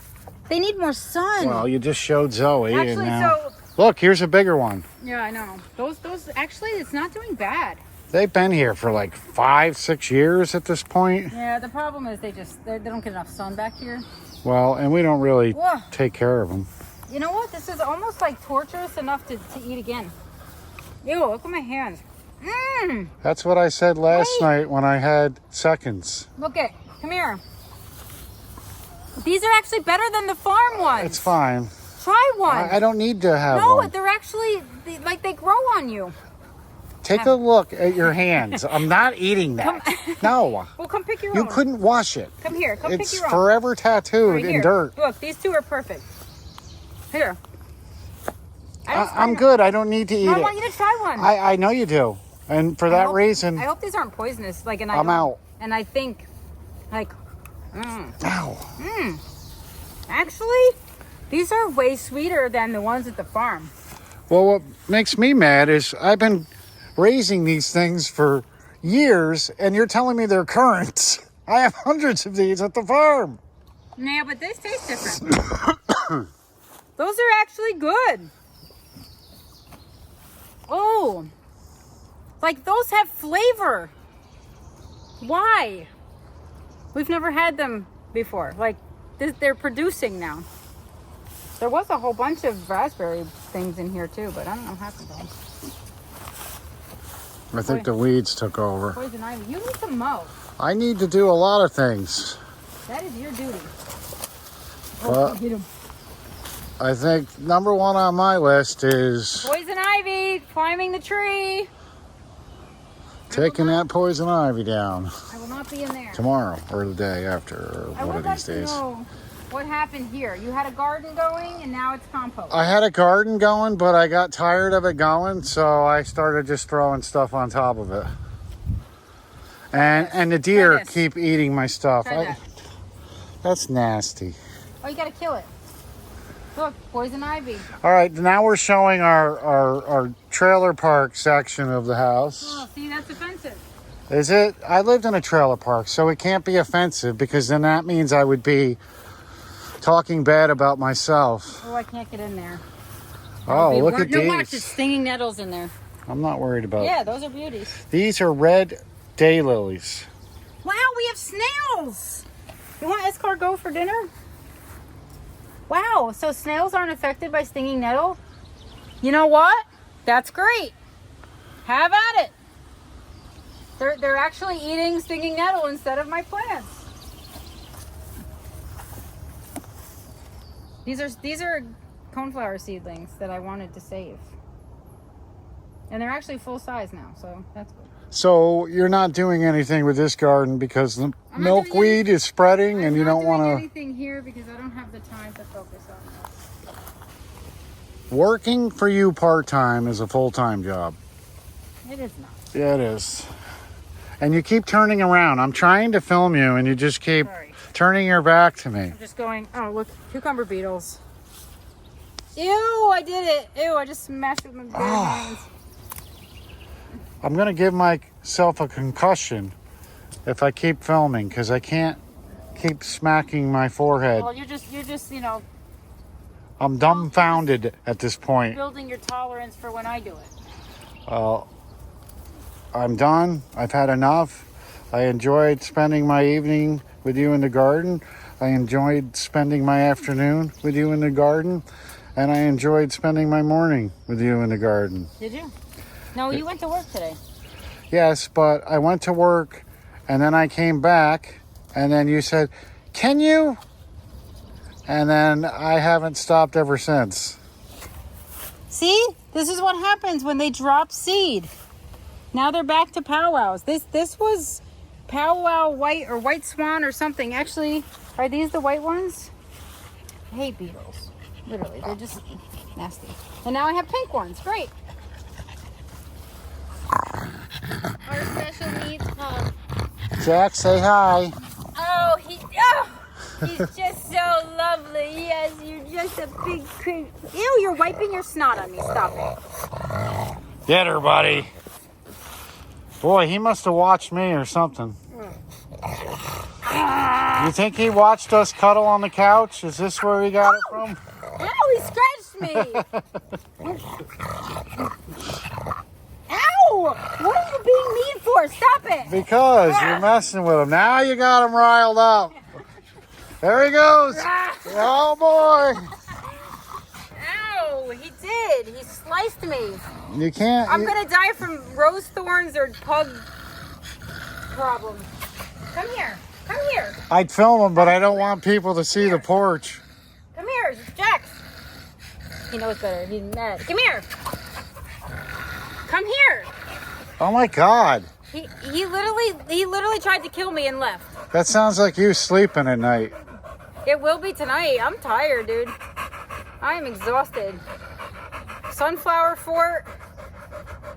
They need more sun. Well, you just showed Zoe. and Actually, now... Look, here's a bigger one. yeah, I know. Those actually, it's not doing bad. They've been here for like 5-6 years at this point. Yeah, the problem is they don't get enough sun back here. Well, and we don't really Whoa. take care of them. You know what? This is almost like torturous enough to eat again. Ew, look at my hands. Mmm. That's what I said last Wait. night when I had seconds. Look it. Come here. These are actually better than the farm ones. It's fine. Try one. I don't need to have no, one. they're actually, they grow on you. Take a look at your hands. I'm not eating that. No. Well, come pick your You own. couldn't wash it. Come here. Come It's pick your own. forever tattooed Right in here. dirt. Look, these two are perfect. Here. I'm good. I don't need to eat No, I it. want you to try one. I know you do. And for that reason, I hope these aren't poisonous. Like, and I'm out. And I think, like, Ow. actually, these are way sweeter than the ones at the farm. Well, what makes me mad is I've been raising these things for years, and you're telling me they're currants. I have hundreds of these at the farm. Yeah, but they taste different. Those are actually good. Oh, like those have flavor. Why? We've never had them before. Like, they're producing now. There was a whole bunch of raspberry things in here too, but I don't know what happened to them. I think the weeds took over. Poison ivy. You need to mow. I need to do a lot of things. That is your duty. Well, Get him. I think number one on my list is Poison ivy, climbing the tree. taking that poison ivy down I will not be in there. tomorrow or the day after or I one would of like these to days. know what happened here. You had a garden going and now it's compost. I had a garden going, but I got tired of it going, so I started just throwing stuff on top of it. And the deer this. keep eating my stuff. Try that. That's nasty. Oh, you gotta kill it. Look, poison ivy. All right, now we're showing our trailer park section of the house. Oh, see, that's offensive. Is it? I lived in a trailer park, so it can't be offensive because then that means I would be talking bad about myself. Oh, I can't get in there. Oh, look at No, watch, it's these. stinging nettles in there. I'm not worried about Yeah, those are beauties. These are red daylilies. Wow, we have snails. You want escargot for dinner? Wow, so snails aren't affected by stinging nettle? You know what? That's great. Have at it. They're actually eating stinging nettle instead of my plants. These are coneflower seedlings that I wanted to save. And they're actually full size now, so that's good. So you're not doing anything with this garden because the I'm not doing milkweed is spreading and you don't want to to... anything here because I don't have the time to focus on this. Working for you part-time is a full-time job. It is not. Yeah, it is. And you keep turning around. I'm trying to film you and you just keep Sorry. turning your back to me. I'm just going, oh, look, cucumber beetles. Ew, I did it. Ew, I just smashed it with my bare hands. I'm going to give myself a concussion if I keep filming because I can't keep smacking my forehead. Well, you're just, you know, I'm dumbfounded at this point. building your tolerance for when I do it. I'm done. I've had enough. I enjoyed spending my evening with you in the garden. I enjoyed spending my afternoon with you in the garden. And I enjoyed spending my morning with you in the garden. Did you? No, you went to work today. Yes, but I went to work and then I came back and then you said, "Can you?" And then I haven't stopped ever since. See? This is what happens when they drop seed. Now they're back to powwows. This was powwow white or white swan or something. Actually, are these the white ones? I hate beetles. Literally, they're just nasty. And now I have pink ones. Great. Our special needs home. Jack, say hi. Oh, he's just so lovely. Yes, you're just a big creep. Ew, you're wiping your snot on me. Stop it. Get her, buddy. Boy, he must have watched me or something. You think he watched us cuddle on the couch? Is this where he got it from? Ow, he scratched me. Ow! What are you being mean for? Stop it. Because you're messing with him. Now you got him riled up. There he goes. Oh, boy. Ow, he did. He sliced me. You can't... I'm going to die from rose thorns or pug problems. Come here. Come here. I'd film him, but I don't want people to see the porch. Come here. It's Jax. He knows better. He's mad. Come here. Come here. Oh my God. He literally tried to kill me and left. That sounds like you sleeping at night. It will be tonight. I'm tired, dude. I am exhausted. Sunflower fort,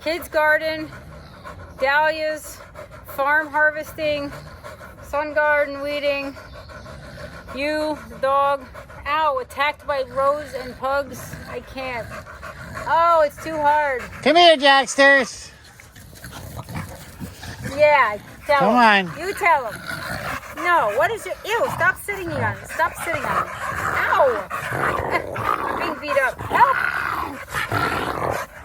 kids garden, dahlias, farm harvesting, sun garden weeding. You, the dog. Ow, attacked by rows and pugs. I can't. Oh, it's too hard. Come here, Jacksters. Yeah, tell Come him. on. You tell him. No, what is your... Ew, stop sitting on it. Stop sitting on it. Ow. I'm being beat up. Help.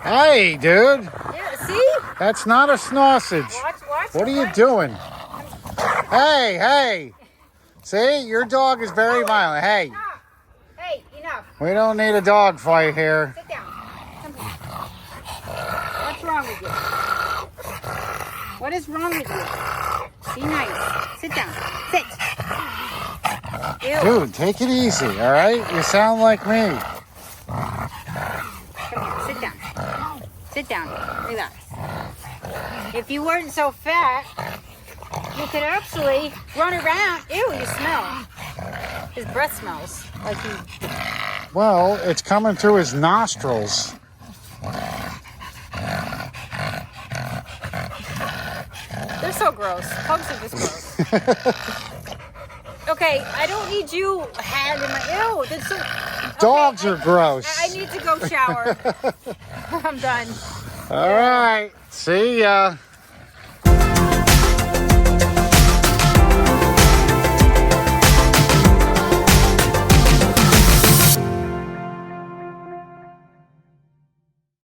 Hey, dude. Yeah, see? That's not a sausage. Watch. What are you doing? Hey. See, your dog is very violent. Hey, Stop. Hey, enough. we don't need a dog fight here. Sit down. Come here. What's wrong with you? What is wrong with you? Be nice. Sit down. Sit. Ew. Dude, take it easy, all right? You sound like me. Come here. Sit down. Sit down. Relax. If you weren't so fat, you could actually run around. Ew, you smell. His breath smells like he... Well, it's coming through his nostrils. They're so gross. Pugs are just gross. Okay, I don't need you hand in my... Ew, that's so... Dogs are gross. I need to go shower. I'm done. All right. See ya.